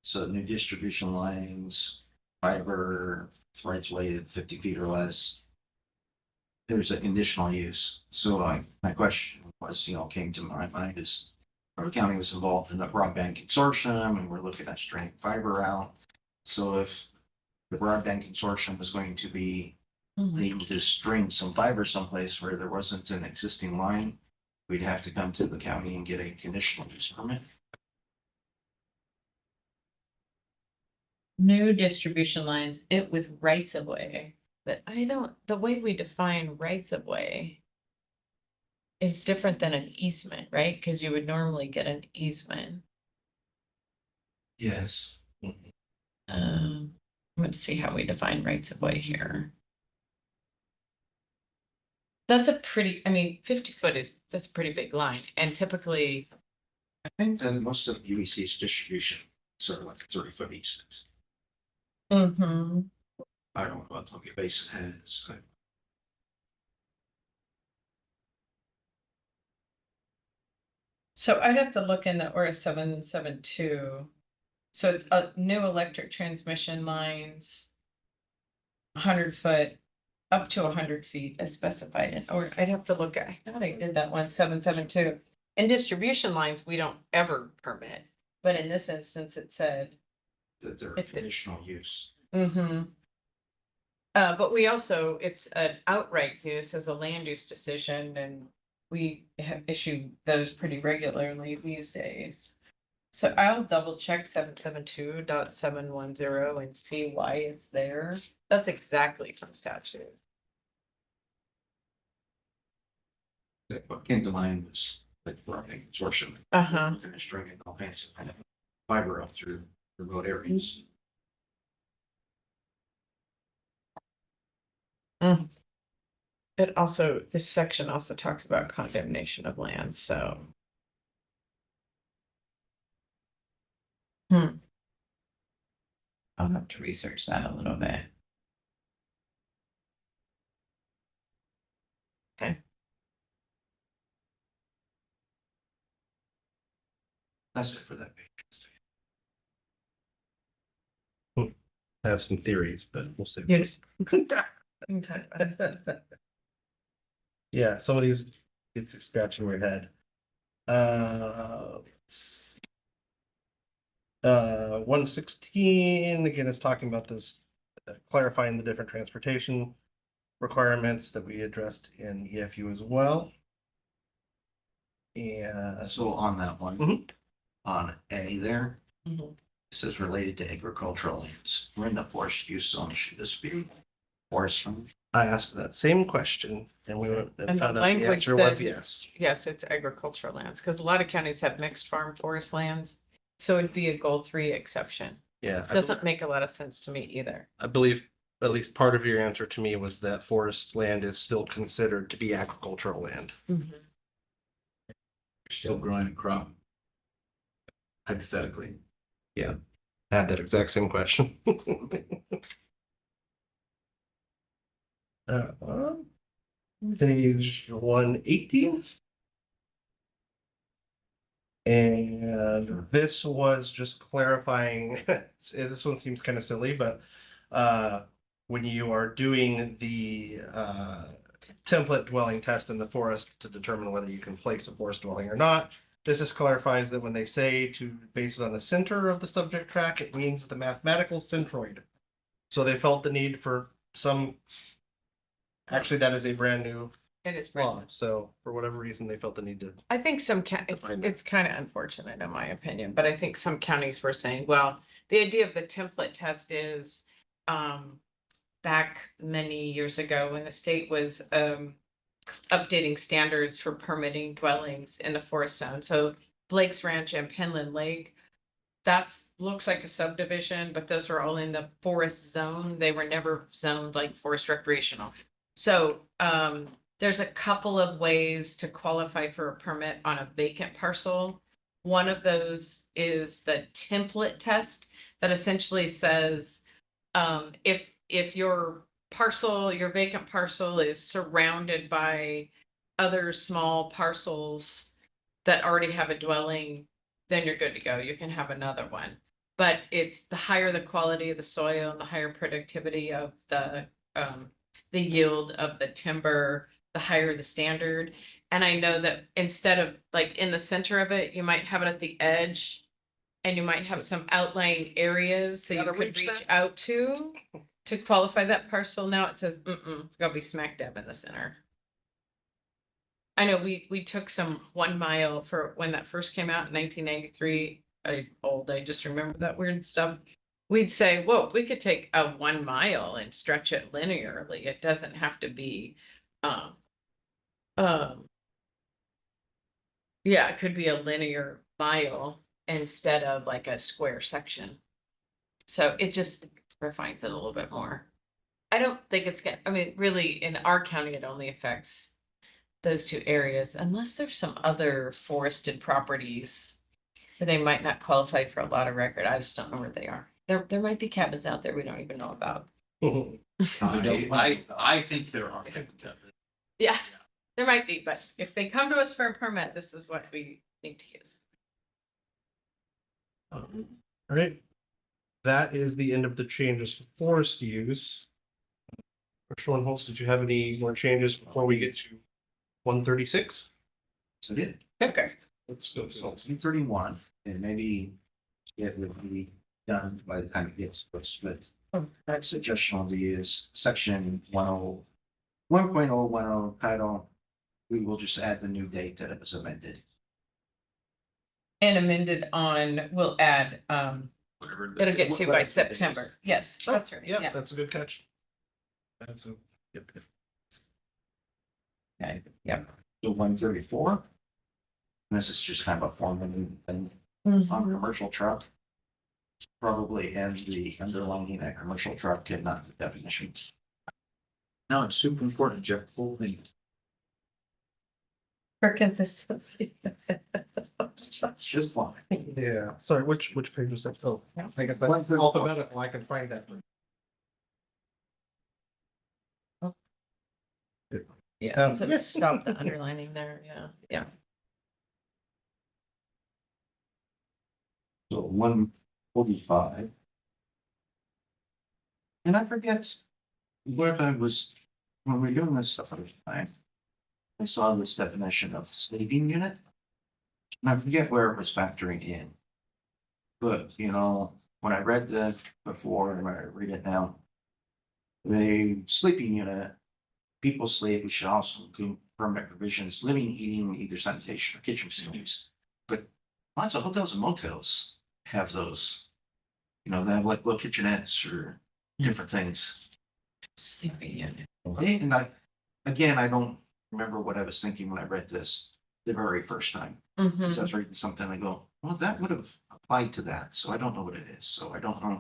so new distribution lines, fiber, rights way 50 feet or less. There's a conditional use. So my question was, came to my mind is our county was involved in the broadband consortium and we're looking at stringing fiber out. So if the broadband consortium was going to be able to string some fiber someplace where there wasn't an existing line, we'd have to come to the county and get a conditional use permit. New distribution lines, it with rights of way, but I don't, the way we define rights of way is different than an easement, right? Cause you would normally get an easement. Yes. Let's see how we define rights of way here. That's a pretty, I mean, 50 foot that's a pretty big line, and typically, I think that most of UEC's distribution, sort of like 30-foot easements. mm-hmm. I don't know what Columbia Basin has. So I'd have to look in the ORS 772. So it's a new electric transmission lines. 100 foot, up to 100 feet as specified in, or I'd have to look at, I thought I did that one, 772. In distribution lines, we don't ever permit, but in this instance, it said. That they're If it- conditional use. Mm-hmm. But we also, it's an outright use as a land use decision, and we have issued those pretty regularly these days. So I'll double check 772.710 and see why it's there. That's exactly from statute. What came to mind was like running absorption. Uh-huh. And a string and all kinds of kind of fiber up through remote areas. It also, this section also talks about condemnation of land, so. I'll have to research that a little bit. Okay. That's it for that page. I have some theories, but we'll see. Yes. Yeah, some of these get you scratching your head. Let's see. 116 again is talking about this, clarifying the different transportation requirements that we addressed in EFU as well. And So on that one, Mhm. on A there, Mhm. it says related to agricultural lands. We're in the forest use zone. Should this be forest zone? I asked that same question and we went And and the found out the language answer was said- yes. Yes, it's agricultural lands, because a lot of counties have mixed farm forest lands, so it'd be a goal 3 exception. Yeah, Doesn't make a lot of sense to me either. I believe at least part of your answer to me was that forest land is still considered to be agricultural land. You're still growing a crop. Hypothetically. I had that exact same question. Page 118. And this was just clarifying, this one seems kind of silly, but when you are doing the template dwelling test in the forest to determine whether you can place a forest dwelling or not, this just clarifies that when they say to base it on the center of the subject track, it means the mathematical centroid. So they felt the need for some, actually, that is a brand new It is. law. So for whatever reason, they felt the need to. I think some Define that. it's kind of unfortunate in my opinion, but I think some counties were saying, well, the idea of the template test is back many years ago when the state was updating standards for permitting dwellings in the forest zone. So Blake's Ranch and Penland Lake, that's looks like a subdivision, but those are all in the forest zone. They were never zoned like forest recreational. So there's a couple of ways to qualify for a permit on a vacant parcel. One of those is the template test that essentially says if your parcel, your vacant parcel is surrounded by other small parcels that already have a dwelling, then you're good to go. You can have another one. But it's the higher the quality of the soil and the higher productivity of the yield of the timber, the higher the standard. And I know that instead of like in the center of it, you might have it at the edge and you might have some outlying areas so you Gotta could reach reach that. out to qualify that parcel. Now it says, it's gotta be smack dab in the center. I know we took some 1 mile for when that first came out in 1993. I just remember that weird stuff. we'd say, well, we could take a 1 mile and stretch it linearly. It doesn't have to be, um, um, yeah, it could be a linear mile instead of like a square section. So it just refines it a little bit more. I don't think it's gonna, I mean, really, in our county, it only affects those two areas unless there's some other forested properties where they might not qualify for a lot of record. I just don't know where they are. There might be cabins out there we don't even know about. I think there are. Yeah, there might be, but if they come to us for a permit, this is what we need to use. All right. That is the end of the changes to forest use. Commissioner Holst, did you have any more changes before we get to 136? So yeah, Okay. Let's go. so 31, and maybe it would be done by the time it gets posted, but that suggestion will be is section 1.010 title. We will just add the new date that it was amended. And amended on, we'll add, Whatever. it'll get to by Whatever the date is. September. Yes, that's right. Yeah, Yeah. that's a good catch. That's a, yep. Okay. Yep. So 134. This is just kind of a formal thing on commercial truck. Probably and the underlining that commercial truck and not the definition. No, it's super important, Jeff, full thing. For consistency. It's just fine. Yeah, sorry, which page was that? Oh, I guess that's 134. alphabetical, I can find that. Yeah, so just stop the underlining there. Yeah, yeah. So 145. And I forget where I was, when we were doing this stuff at the time, I saw this definition of sleeping unit. And I forget where it was factoring in. But, you know, when I read that before and when I read it now, the sleeping unit, people sleep, we should also include permanent provisions, living, eating, either sanitation or kitchen facilities. But lots of hotels and motels have those. You know, they have like little kitchenettes or different things. Sleeping unit. And I don't remember what I was thinking when I read this the very first time. Mhm. So I was reading something, I go, well, that would have applied to that, so I don't know what it is, so I don't know.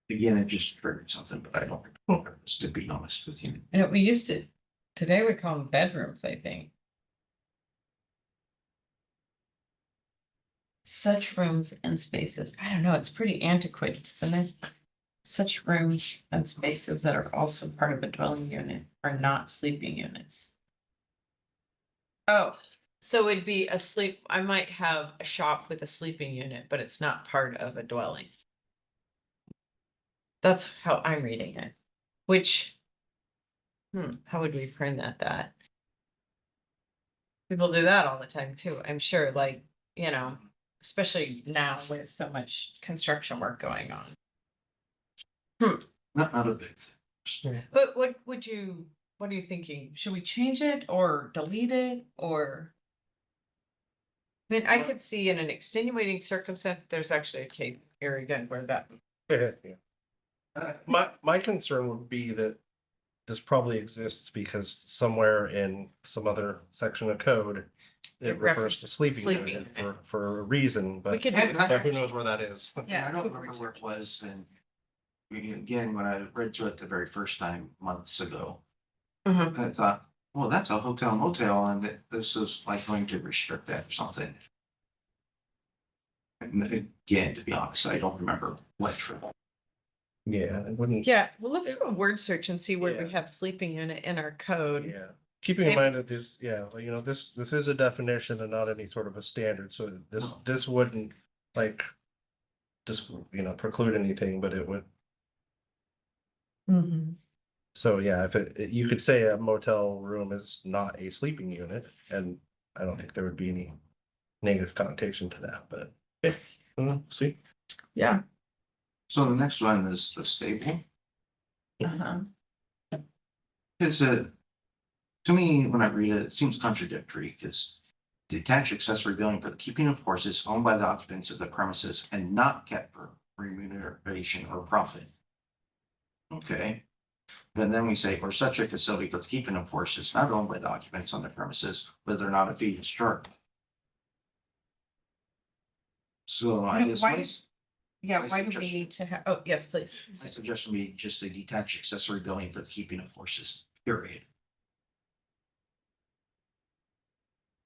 Again, it just triggered something, but I don't remember, to be honest with you. Yeah, we used to, today we call them bedrooms, I think. Such rooms and spaces. I don't know, it's pretty antiquated, isn't it? Such rooms and spaces that are also part of a dwelling unit are not sleeping units. Oh, so it'd be a sleep, I might have a shop with a sleeping unit, but it's not part of a dwelling. That's how I'm reading it, which, how would we print that? People do that all the time too, I'm sure, like, you know, especially now with so much construction work going on. Not a big thing. But what are you thinking? Should we change it or delete it or? I mean, I could see in an extenuating circumstance, there's actually a case here again where that. My concern would be that this probably exists because somewhere in some other section of code, it It refers to sleeping sleeping unit unit. for a reason, We but could do And this. who knows where that is? Yeah. I don't remember where it was, and again, when I read through it the very first time months ago, Mhm. I thought, well, that's a hotel motel, and this is like going to restrict that or something. And again, to be honest, I don't remember what. Yeah, it wouldn't. Yeah, well, let's do a word search and see where we Yeah. have sleeping unit in our code. Yeah, keeping in Maybe- mind that this, you know, this is a definition and not any sort of a standard, so this wouldn't like just, you know, preclude anything, but it would. Mhm. So yeah, if you could say a motel room is not a sleeping unit, and I don't think there would be any negative connotation to that, but yeah, see. Yeah. So the next one is the stable. Uh-huh. It's to me, when I read it, it seems contradictory because detached accessory building for the keeping of horses owned by the occupants of the premises and not kept for remuneration or profit. Okay. And then we say, or such a facility for the keeping of horses not owned by the occupants on the premises, whether or not a fee is charged. So I No, guess why my, does- Yeah, My why do we suggestion- need to have, oh, yes, please. my suggestion would be just a detached accessory building for the keeping of horses, period.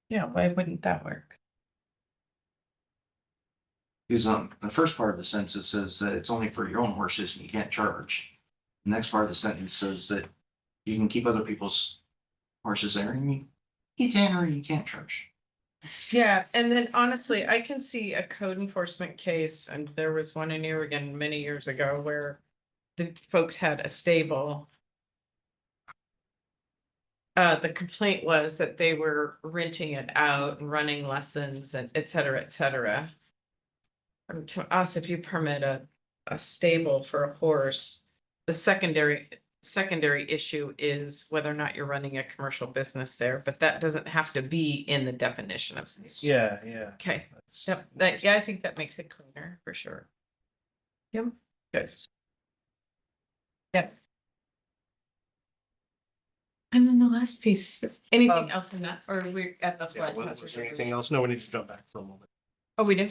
Yeah, why wouldn't that work? Because the first part of the sentence says that it's only for your own horses and you can't charge. The next part of the sentence says that you can keep other people's horses there and you can or you can't charge. Yeah, and then honestly, I can see a code enforcement case, and there was one in Oregon many years ago where the folks had a stable. The complaint was that they were renting it out and running lessons and et cetera, et cetera. To us, if you permit a stable for a horse, the secondary issue is whether or not you're running a commercial business there, but that doesn't have to be in the definition of. Yeah. Okay, That's- yep, I think that makes it cleaner for sure. Yep, good. Yep. And then the last piece, anything else in that, or we're at the Yeah, flood? was there anything else? No, we need to jump back for a moment. Oh, we do?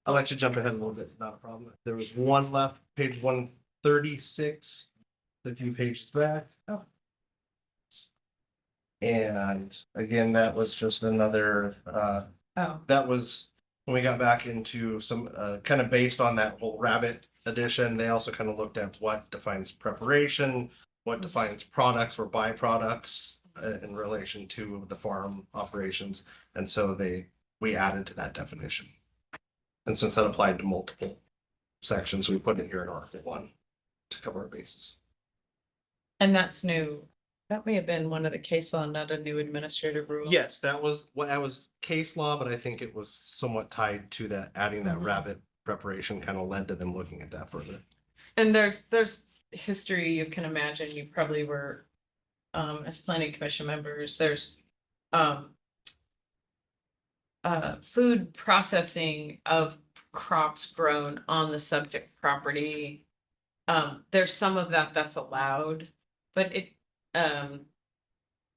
I'll let you jump ahead a little bit, not a problem. There was one left, page 136, a few pages back. Oh. And again, that was just another, Oh, that was when we got back into some, kind of based on that whole rabbit edition, they also kind of looked at what defines preparation, what defines products or byproducts in relation to the farm operations. And so we added to that definition. And since that applied to multiple sections, we put it here in Article 1 to cover our bases. and that's new. That may have been one of the case law, not a new administrative rule. Yes, that was case law, but I think it was somewhat tied to that, adding that Mhm. rabbit preparation kind of led to them looking at that further. And there's history, you can imagine, you probably were, as planning commission members, there's, food processing of crops grown on the subject property. There's some of that that's allowed, but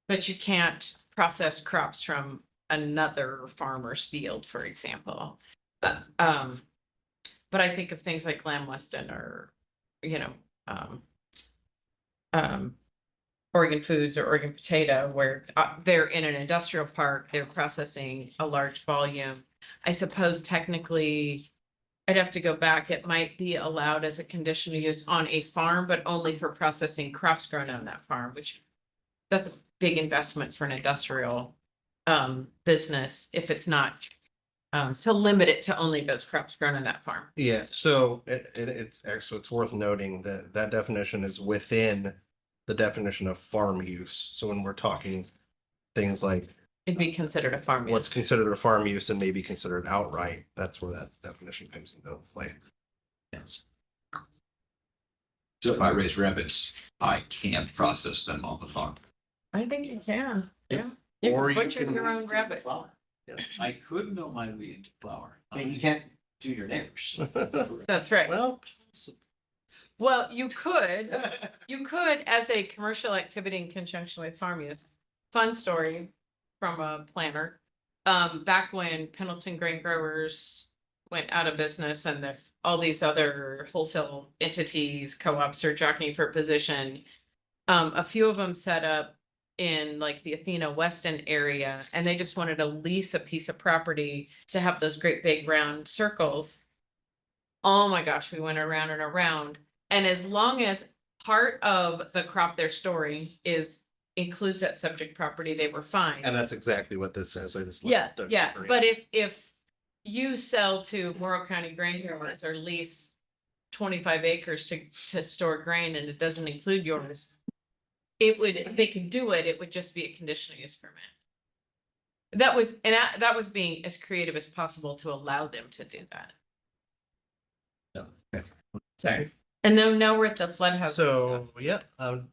but you can't process crops from another farmer's field, for example. But I think of things like Lamb Weston or, you know, Oregon Foods or Oregon Potato, where they're in an industrial park, they're processing a large volume. I suppose technically, I'd have to go back, it might be allowed as a conditional use on a farm, but only for processing crops grown on that farm, which that's a big investment for an industrial business if it's not to limit it to only those crops grown on that farm. Yeah, so it's actually, it's worth noting that that definition is within the definition of farm use. So when we're talking things like It'd be considered a farm what's use. considered a farm use and maybe considered outright, that's where that definition comes into play. So if I raise rabbits, I can process them on the farm. I think you can, Yeah. You Or can you butcher can- your own rabbit. I could mill my wheat into flour. And you can't do your neighbors. That's right. Well, Well, you could as a commercial activity in conjunction with farm use. Fun story from a planner. Back when Pendleton Grain Growers went out of business and all these other wholesale entities, co-ops are jockeying for position. A few of them set up in like the Athena Weston area, and they just wanted to lease a piece of property to have those great big round circles. Oh my gosh, we went around and around. And as long as part of the crop they're storing includes that subject property, they were fine. and that's exactly what this says. I just. looked Yeah, at the yeah, agreement. but if you sell to Morrow County grain growers or lease 25 acres to store grain and it doesn't include yours, if they could do it, it would just be a conditional use permit. That was being as creative as possible to allow them to do that. Okay. Sorry. And then now we're at the flood house. So, yeah, Commissioner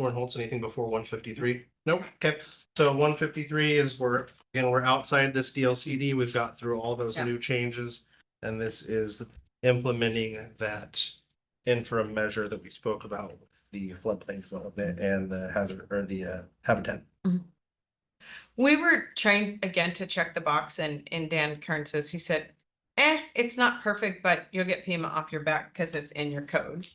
Warren Holtz, anything before 153? Nope, okay. So 153 is we're outside this DLCD. We've got through all those Yeah. new changes. And this is implementing that interim measure that we spoke about with the floodplain development and the hazard or the habitat. We were trying again to check the box and Dan Kern says, he said, it's not perfect, but you'll get FEMA off your back because it's in your code.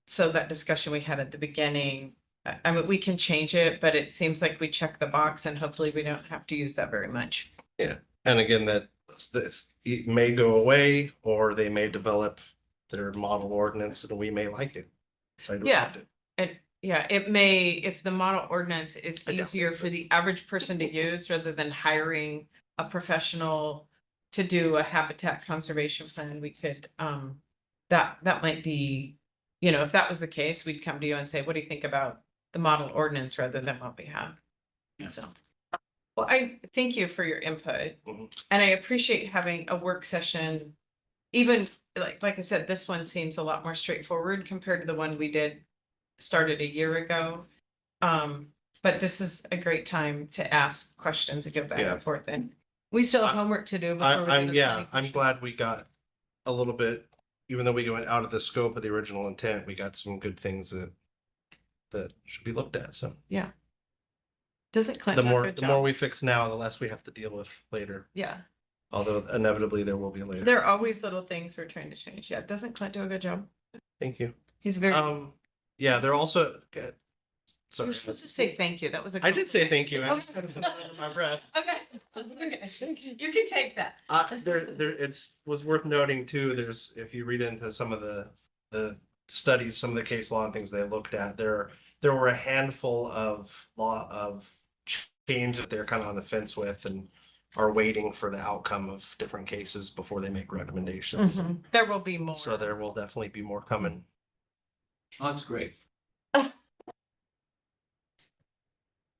So that discussion we had at the beginning, I mean, we can change it, but it seems like we check the box and hopefully we don't have to use that very much. Yeah, and again, that this it may go away or they may develop their model ordinance and we may like it. So Yeah. And yeah, it may, if the model ordinance is I doubt easier it, for the average person to use rather than hiring a professional to do a habitat conservation plan, we could, that might be, you know, if that was the case, we'd come to you and say, what do you think about the model ordinance rather than what we have? Yeah. So, well, I thank you for your input Mhm. and I appreciate having a work session. Even like I said, this one seems a lot more straightforward compared to the one we started a year ago. But this is a great time to ask questions and go back Yeah. and forth. And we still have I- homework to do before we I'm do the planning I'm commission. glad we got a little bit, even though we went out of the scope of the original intent, we got some good things that should be looked at. So Doesn't Clint the do a more good the more job? we fix now, the less we have to deal with later. Yeah, Although inevitably there will be later. there are always little things we're trying to change. Yeah, doesn't Clint do a good job? Thank you. He's very. Yeah, they're also good. You Sorry. were supposed to say thank you. That was a. I did say thank you. I Okay. just had something under my breath. Okay, that's okay. You can take that. It's was worth noting too, there's, if you read into some of the studies, some of the case law and things they looked at, there were a handful of law of change that they're kind of on the fence with and are waiting for the outcome of different cases before they make recommendations. Mhm. There will be more. So there will definitely be more coming. Oh, that's great.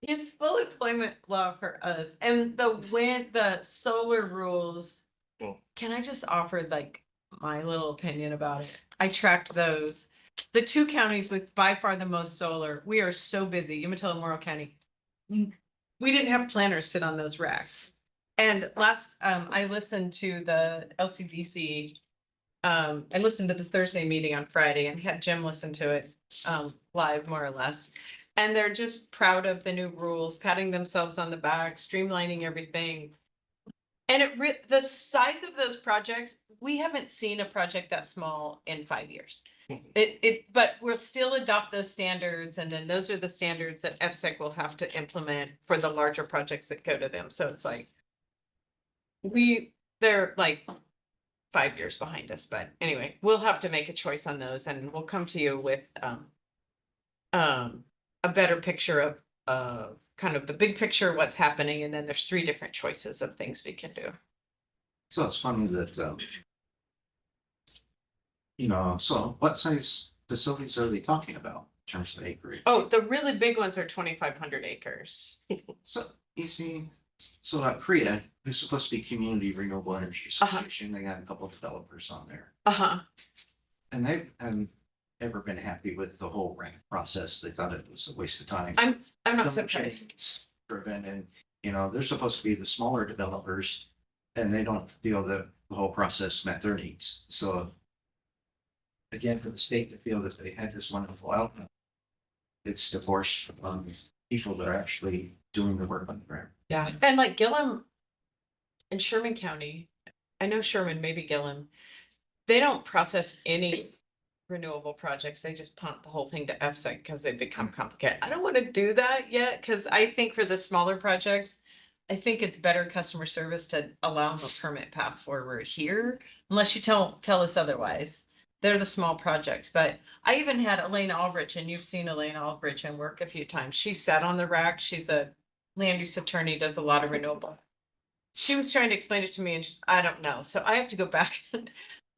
It's full employment law for us and the solar rules. Mm. Can I just offer like my little opinion about it? I tracked those. The two counties with by far the most solar, we are so busy, Umatilla and Morrow County. We didn't have planners sit on those racks. And last, I listened to the LCDC. I listened to the Thursday meeting on Friday and had Jim listen to it, live more or less. And they're just proud of the new rules, patting themselves on the back, streamlining everything. And the size of those projects, we haven't seen a project that small in 5 years. But we'll still adopt those standards, and then those are the standards that FSEC will have to implement for the larger projects that go to them. So it's like they're like 5 years behind us, but anyway, we'll have to make a choice on those, and we'll come to you with a better picture of kind of the big picture, what's happening, and then there's 3 different choices of things we can do. So it's funny that, so what size facilities are they talking about in terms of acreage? Oh, the really big ones are 2,500 acres. So you see, so like Korea, who's supposed to be Community Renewable Energy Association, they got a couple developers on there. Uh-huh. And they've never been happy with the whole rank process. They thought it was a waste of time. I'm not Some surprised. change Driven and, they're supposed to be the smaller developers and they don't feel that the whole process met their needs. So again, for the state to feel that they had this wonderful outcome, it's divorced from people that are actually doing the work on the ground. Yeah. And like Gillum and Sherman County, I know Sherman, maybe Gillum, they don't process any renewable projects. They just punt the whole thing to FSEC because they become complicated. I don't want to do that yet because I think for the smaller projects, I think it's better customer service to allow them a permit path forward here, unless you tell us otherwise. They're the small projects, but I even had Elaine Aldrich, and you've seen Elaine Aldrich and work a few times. She sat on the rack. She's a land use attorney, does a lot of renewable. She was trying to explain it to me and just, I don't know. So I have to go back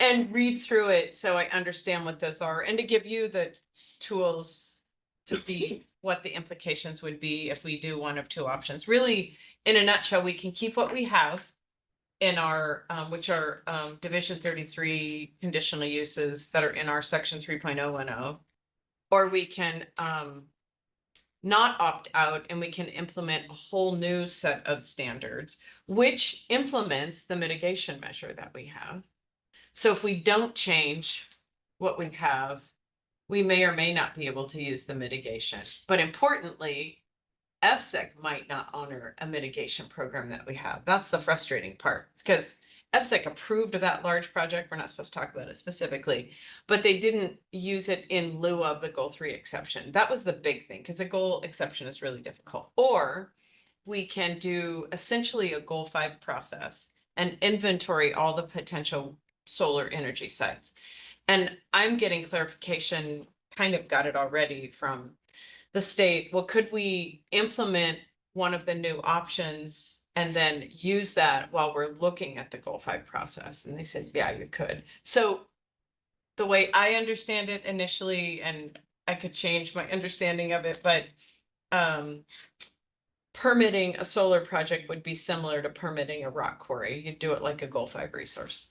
and read through it so I understand what those are and to give you the tools to see what the implications would be if we do one of 2 options. Really, in a nutshell, we can keep what we have in our, which are Division 33 conditional uses that are in our section 3.010, or we can not opt out and we can implement a whole new set of standards, which implements the mitigation measure that we have. So if we don't change what we have, we may or may not be able to use the mitigation. But importantly, FSEC might not honor a mitigation program that we have. That's the frustrating part, because FSEC approved of that large project. We're not supposed to talk about it specifically, but they didn't use it in lieu of the goal 3 exception. That was the big thing, because the goal exception is really difficult. Or we can do essentially a goal 5 process and inventory all the potential solar energy sites. And I'm getting clarification, kind of got it already from the state. Well, could we implement one of the new options and then use that while we're looking at the goal 5 process? And they said, yeah, you could. So the way I understand it initially, and I could change my understanding of it, but permitting a solar project would be similar to permitting a rock quarry. You do it like a goal 5 resource.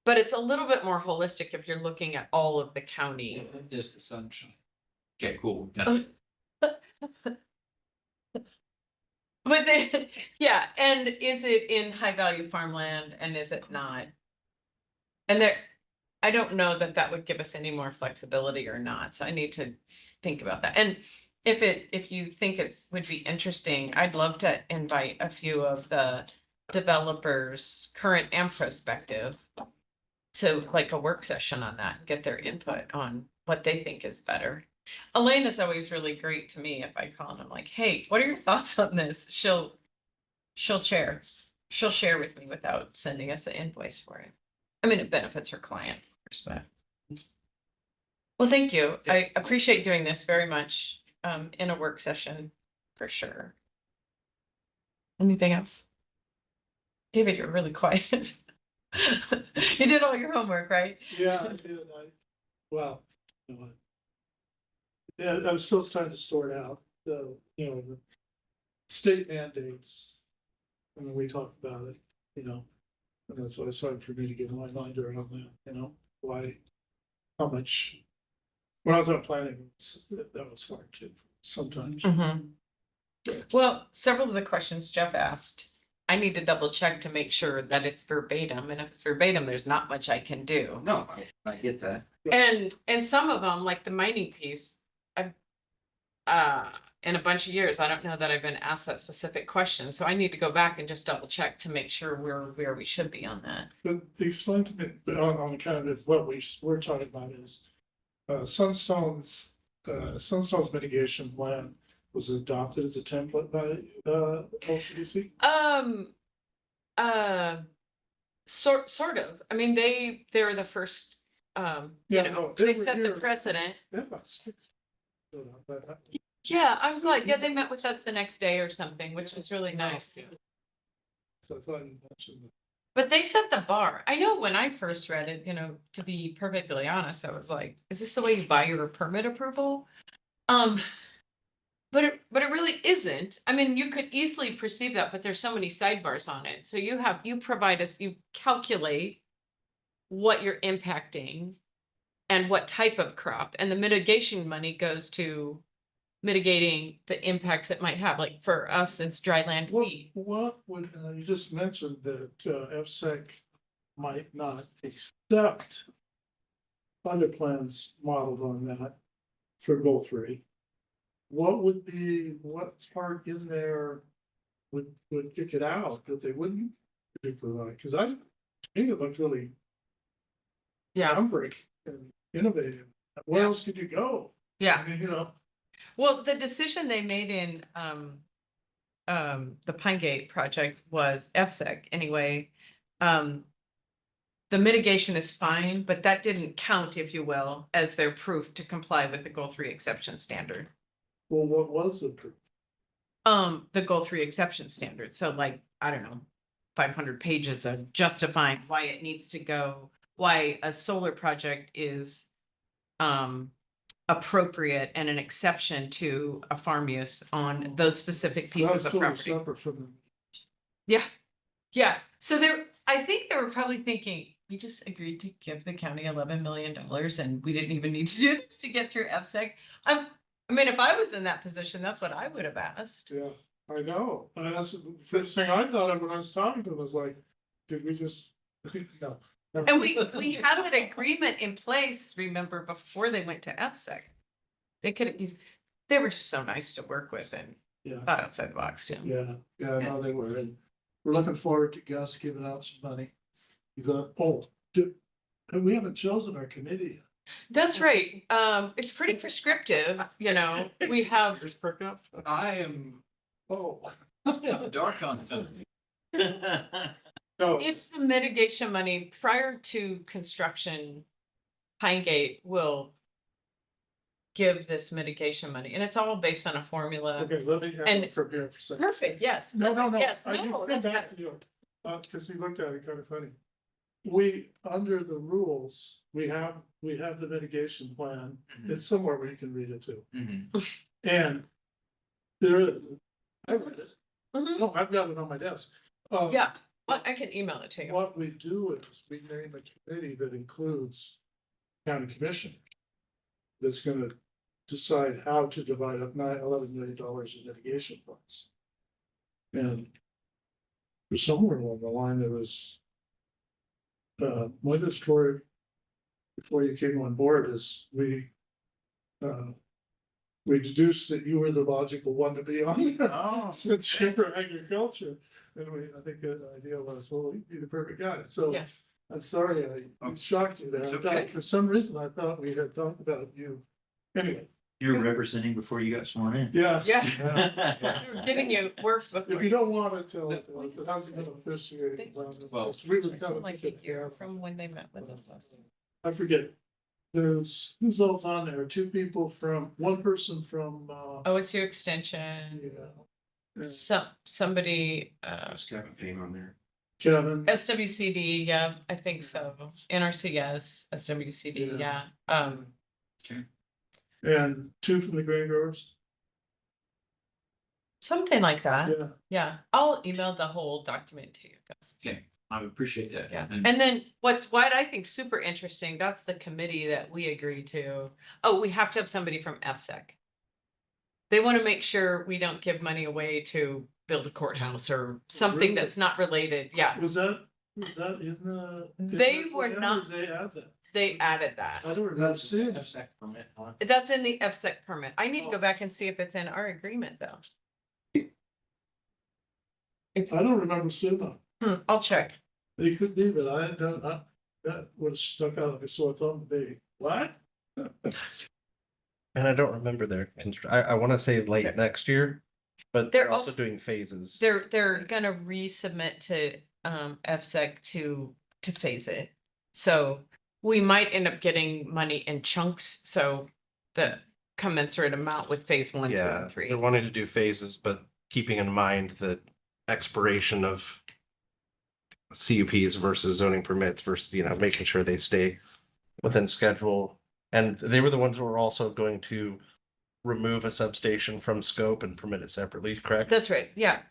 But it's a little bit more holistic if you're looking at all of the county. Just the sunshine. Okay, cool. But then, yeah, and is it in high value farmland and is it not? And there, I don't know that that would give us any more flexibility or not, so I need to think about that. And if you think would be interesting, I'd love to invite a few of the developers, current and prospective, to like a work session on that and get their input on what they think is better. Elaine is always really great to me if I call and I'm like, hey, what are your thoughts on this? She'll share with me without sending us an invoice for it. I mean, it benefits her client, of course, but. Well, thank you. I appreciate doing this very much in a work session for sure. Anything else? David, you're really quiet. You did all your homework, right? Yeah, I did. Well, you know, yeah, I'm still trying to sort out the state mandates. I mean, we talked about it, and that's why it's hard for me to get my mind around that, why, how much. When I was out planning, that was hard too, sometimes. Well, several of the questions Jeff asked, I need to double check to make sure that it's verbatim. And if it's verbatim, there's not much I can do. No, I get that. And some of them, like the mining piece, in a bunch of years, I don't know that I've been asked that specific question. So I need to go back and just double check to make sure we're where we should be on that. But explain to me, on kind of what we're talking about is, Sunstone's mitigation plan was adopted as a template by, LCDC? Sort of. I mean, they're the first, they set the precedent. Yeah, about 6. But Yeah, I'm glad. Yeah, they met with us the next day or something, which was really nice. So I thought you mentioned that. But they set the bar. I know when I first read it, to be perfectly honest, I was like, is this the way you buy your permit approval? But it really isn't. I mean, you could easily perceive that, but there's so many sidebars on it. So you calculate what you're impacting and what type of crop, and the mitigation money goes to mitigating the impacts it might have. Like for us, it's dry land wheat. What would, you just mentioned that, FSEC might not accept other plans modeled on that for goal 3. What part in there would kick it out that they wouldn't do for that? Because I think it looks really groundbreaking and innovative. Where else could you go? Yeah. I mean, Well, the decision they made in the Pine Gate project was FSEC anyway. The mitigation is fine, but that didn't count, if you will, as their proof to comply with the goal 3 exception standard. well, what was the proof? The goal 3 exception standard. So like, I don't know, 500 pages of justifying why it needs to go, why a solar project is appropriate and an exception to a farm use on those specific pieces of property. Separate from them. Yeah. So I think they were probably thinking, we just agreed to give the county $11 million and we didn't even need to do this to get through FSEC. I mean, if I was in that position, that's what I would have asked. Yeah, I know. And that's the first thing I thought of when I was talking to them was like, did we just, no, And we had that agreement in place, remember, before they went to FSEC. They could, they were just so nice to work with and Yeah, thought outside the box too. yeah, I know they were, and we're looking forward to Gus giving out some money. He's and we haven't chosen our committee. That's right. It's pretty prescriptive, you know, we have, Just perk up. I am Oh. dark on something. No, it's the mitigation money prior to construction. Pine Gate will give this mitigation money and it's all based on a formula. okay, let me have And- it from here for a second. Perfect, yes. No, no, no, Yes, I can no, come that's back good. to you, cause he looked at it kind of funny. We, under the rules, we have the mitigation plan, Mhm. it's somewhere where you can read it too. Mhm. And there is, I read it, Mhm. no, I've got it on my desk. Yeah, well, I can email it to you. What we do is we name a committee that includes county commission. That's gonna decide how to divide up $11 million in mitigation funds. And for somewhere along the line, there was. One story before you came on board is we deduced that you were the logical one to be on. Oh. Since you're agriculture, and I think the idea was, well, you'd be the perfect guy, so. Yeah. I'm sorry, I shocked you there. It's I thought- okay. For some reason, I thought we had talked about you. Anyway, You're representing before you got sworn in. yes. Yeah. We're getting you work If before. you don't want to tell it, When it did hasn't this- been officiated. They- Well, We would kind of Like a year from when they met with us last time. I forget. There's, who's else on there? Two people one person from, OSU Extension, yeah. somebody, It's Kevin Payne on there. Kevin, SWCD, yeah, I think so. NRCS, SWCD, Yeah. yeah. and two from the grain growers. Something like that. Yeah, Yeah, I'll email the whole document to you guys. Okay, I appreciate that. Yeah, And and then what I think super interesting, that's the committee that we agree to. Oh, we have to have somebody from FSEC. They want to make sure we don't give money away to build a courthouse or something Really? that's not related. Yeah, was that in the? They in the were plan, or not- did They add that. they added that. I don't remember That's seeing a it. sec permit, huh? That's in the FSEC permit. I need to Oh. go back and see if it's in our agreement though. It's, I don't remember seeing that. I'll check. They could be, but I don't, that would have stuck out like a sore thumb to me. What? And I don't remember their I want to say late next year, but They're they're also also- doing phases. They're gonna resubmit to FSEC to phase it. So we might end up getting money in chunks, so the commensurate amount with phase 1, 2, Yeah, and 3. they're wanting to do phases, but keeping in mind the expiration of CUPs versus zoning permits versus, making sure they stay within schedule. And they were the ones who were also going to remove a substation from scope and permit it separately, correct? That's right, yeah.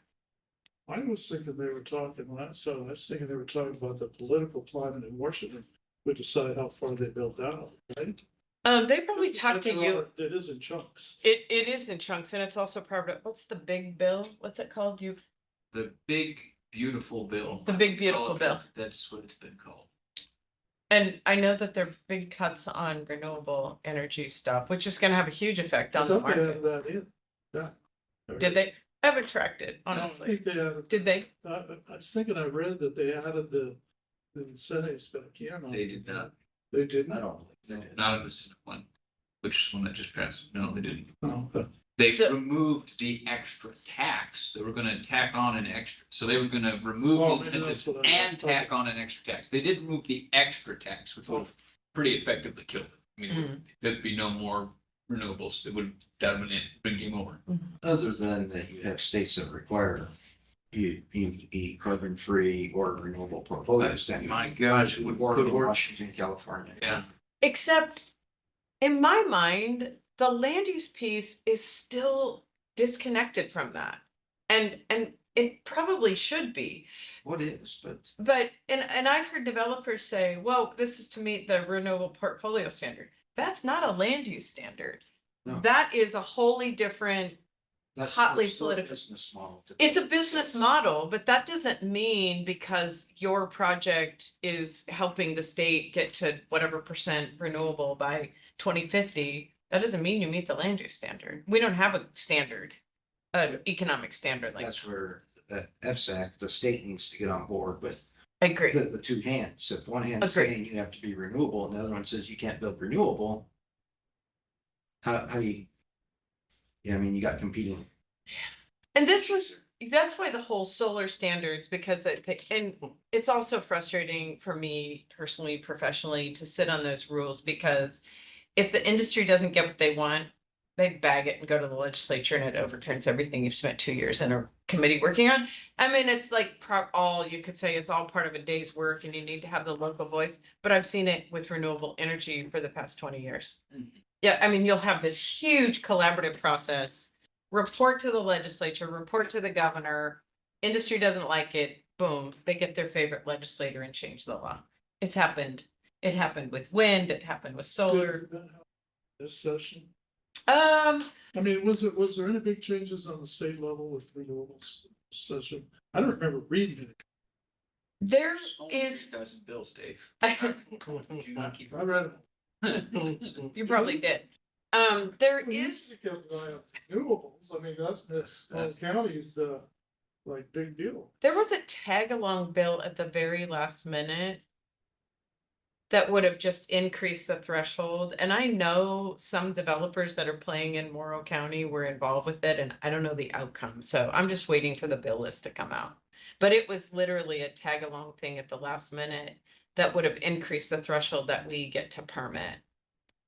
I was thinking they were talking last time, I was thinking they were talking about the political climate in Washington would decide how far they built out, right? They probably talked to you. It is in chunks. It is in chunks and it's also part of, what's the big bill? What's it called? the big beautiful bill. The big beautiful bill. That's what it's been called. And I know that there are big cuts on renewable energy stuff, which is gonna have a huge effect I on the thought they market. added that in. Yeah. Did they? I haven't tracked it, I honestly. think they added, Did they? I was thinking I read that they added the incentives back in. They did not. They didn't? I don't They believe did not in the Senate one, which is one that just passed. No, they didn't. Oh, okay. They So- removed the extra tax. They were gonna tack on an extra, so they were gonna remove Oh, the maybe that's incentives what I and read. tack on an extra tax. They did remove the extra tax, which would have pretty effectively killed it. I mean, there'd be no more renewables. It would, that would been game over. Other than that, you have states that require a carbon-free or renewable portfolio standard. My gosh, it would Oregon, work. Washington, California. Yeah. Except in my mind, the land use piece is still disconnected from that. And it probably should be. What is, but But and I've heard developers say, well, this is to meet the renewable portfolio standard. That's not a land use standard. No. That is a wholly different That's hotly still a political. business model. It's a business model, but that doesn't mean because your project is helping the state get to whatever percent renewable by 2050. That doesn't mean you meet the land use standard. We don't have a standard, an economic standard like That's where that FSAC, the state needs to get on board with I agree. the two hands. If one hand's Agreed. saying you have to be renewable and the other one says you can't build renewable. How do you? Yeah, I mean, you got competing. And that's why the whole solar standards, because and it's also frustrating for me personally, professionally, to sit on those rules, because if the industry doesn't get what they want, they bag it and go to the legislature and it overturns everything you've spent 2 years in a committee working on. I mean, it's like all you could say it's all part of a day's work and you need to have the local voice, but I've seen it with renewable energy for the past 20 years. Yeah, I mean, you'll have this huge collaborative process, report to the legislature, report to the governor. Industry doesn't like it, boom, they get their favorite legislator and change the law. It's happened. It happened with wind, it happened with solar. Did that happen this session? Um, I mean, was there any big changes on the state level with renewables session? I don't remember reading it. there Only is, 3,000 bills, Dave. Did you not keep? I read it. you probably did. There We is, used to keep an eye on renewables. I mean, that's small counties, like big deal. there was a tag along bill at the very last minute that would have just increased the threshold. And I know some developers that are playing in Morrow County were involved with it, and I don't know the outcome. So I'm just waiting for the bill list to come out. But it was literally a tag along thing at the last minute that would have increased the threshold that we get to permit.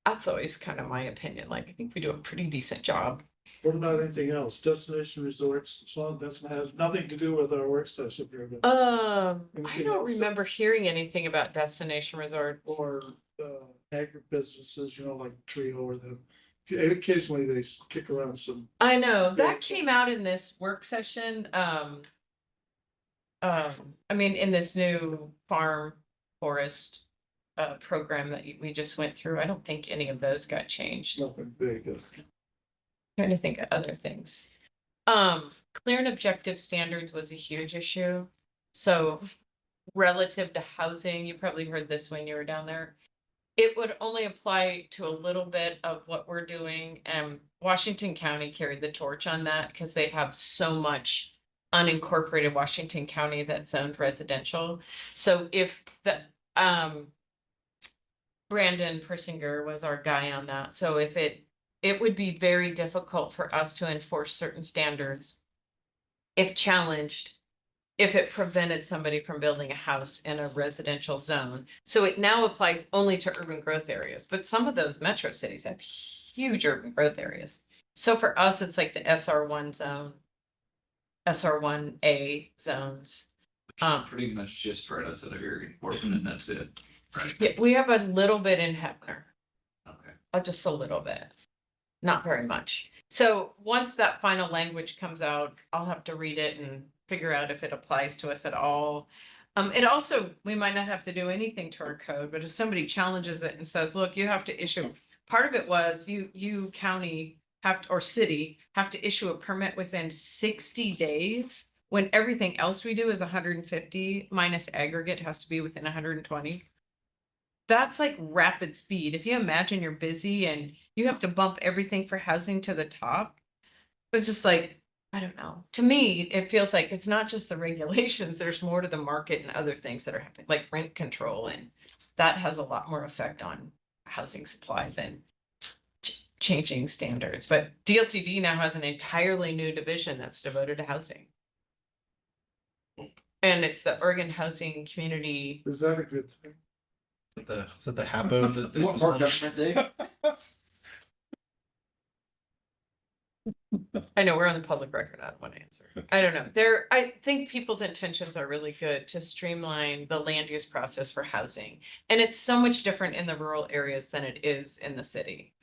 That's always kind of my opinion. Like, I think we do a pretty decent job. What about anything else? Destination resorts, so on, that has nothing to do with our work session here, but I Anything don't else? remember hearing anything about destination resorts. or agribusinesses, like Trio or them. Occasionally they kick around some. I know Yeah. that came out in this work session. I mean, in this new farm forest program that we just went through, I don't think any of those got changed. Nothing big. Trying to think of other things. Clear and objective standards was a huge issue. So relative to housing, you probably heard this when you were down there. It would only apply to a little bit of what we're doing. And Washington County carried the torch on that because they have so much unincorporated Washington County that's zoned residential. So if the Brandon Persinger was our guy on that. So if it would be very difficult for us to enforce certain standards if challenged, if it prevented somebody from building a house in a residential zone. So it now applies only to urban growth areas, but some of those metro cities have huge urban growth areas. So for us, it's like the SR1 zone, SR1A zones. Pretty much just right outside of your Portland, and that's it, right? Yeah, we have a little bit in Hefner, Okay. just a little bit, not very much. So once that final language comes out, I'll have to read it and figure out if it applies to us at all. It also, we might not have to do anything to our code, but if somebody challenges it and says, look, you have to issue, part of it was you county have to, or city have to issue a permit within 60 days when everything else we do is 150 minus aggregate has to be within 120. That's like rapid speed. If you imagine you're busy and you have to bump everything for housing to the top, it was just like, I don't know. To me, it feels like it's not just the regulations, there's more to the market and other things that are happening, like rent control. And that has a lot more effect on housing supply than changing standards. But DLCD now has an entirely new division that's devoted to housing. And it's the Oregon Housing Community. Is that a good thing? Is that the HAPO that More was on? government, Dave? I know we're on the public record. I don't want to answer. I don't know. I think people's intentions are really good to streamline the land use process for housing. And it's so much different in the rural areas than it is in the city.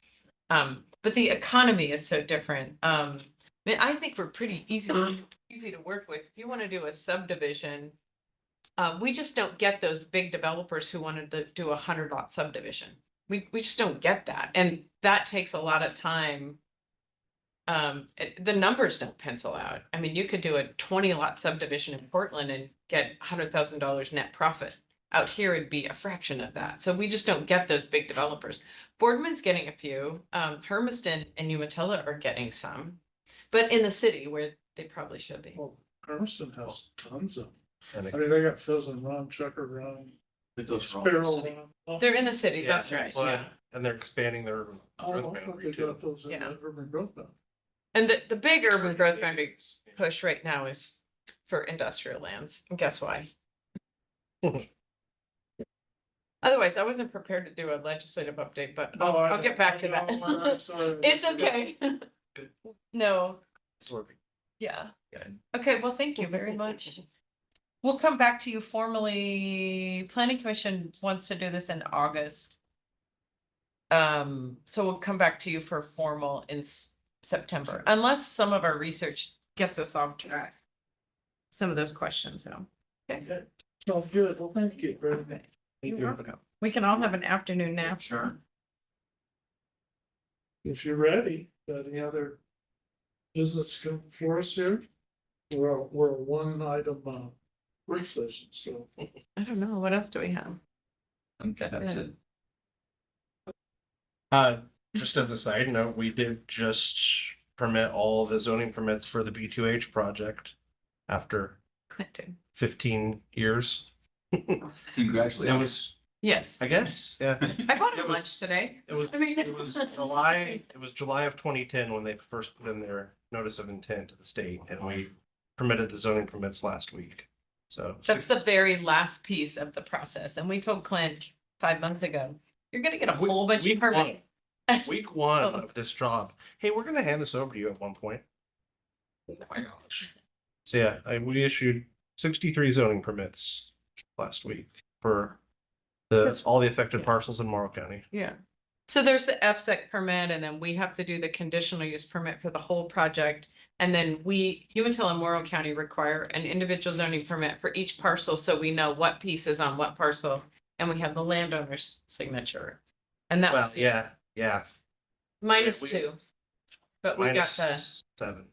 But the economy is so different. I mean, I think we're pretty easy to work with. If you want to do a subdivision, we just don't get those big developers who wanted to do 100-lot subdivision. We just don't get that. And that takes a lot of time the numbers don't pencil out. I mean, you could do a 20 lot subdivision in Portland and get $100,000 net profit. Out here, it'd be a fraction of that. So we just don't get those big developers. Boardman's getting a few. Hermiston and Umatilla are getting some, but in the city where they probably should be. Well, Hermiston has tons of, And I mean, they got Pheasant Run, Checker Run, But those are all in the Sparrow city. Run. Oh, They're in the city, Yeah, that's right, well, yeah. And they're expanding their I growth thought they boundary too. got those in Yeah. the urban growth boundary. And the big urban growth boundary push right now is for industrial lands. And guess why? Otherwise, I wasn't prepared to do a legislative update, but I'll get back to that. It's okay. No, Absorbing. yeah. Okay, well, thank you very much. We'll come back to you formally. Planning Commission wants to do this in August. So we'll come back to you for formal in September, unless some of our research gets us off track. Some of those questions, though. Okay, sounds good. Well, thank you very much. You're welcome. We can all have an afternoon nap. Sure. If you're ready, got any other business come for us here? We're a one item, work session, so. I don't know. What else do we have? Okay. That's it. Just as a side note, we did just permit all the zoning permits for the B2H project after Clinton. 15 years. Congratulations. It was, Yes, I guess, yeah. I bought It him was- lunch today. It was, I mean- it was July of 2010 when they first put in their notice of intent to the state, and we permitted the zoning permits last week. So That's the very last piece of the process. And we told Clint 5 months ago, you're gonna get a whole bunch of week one. permits. week one Oh. of this job. Hey, we're gonna hand this over to you at one point. Oh my gosh. So yeah, we issued 63 zoning permits last week for all the affected Yeah. parcels in Morrow County. Yeah. So there's the FSEC permit, and then we have to do the conditional use permit for the whole project. And then Umatilla and Morrow County require an individual zoning permit for each parcel, so we know what piece is on what parcel, and we have the landowner's signature. And that Well, was yeah. minus we- 2. But we got Minus the, seven.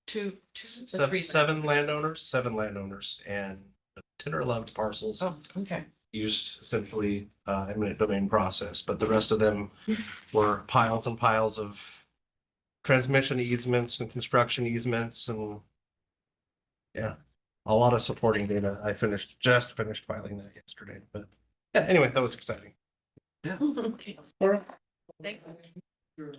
two, the Seven, three. seven landowners, and 10 or 11 parcels Oh, okay. used essentially eminent domain process, but the rest of them were piles and piles of transmission easements and construction easements and yeah, a lot of supporting data. I just finished filing that yesterday, but yeah, anyway, that was exciting. Okay. All right. Thank you. Sure.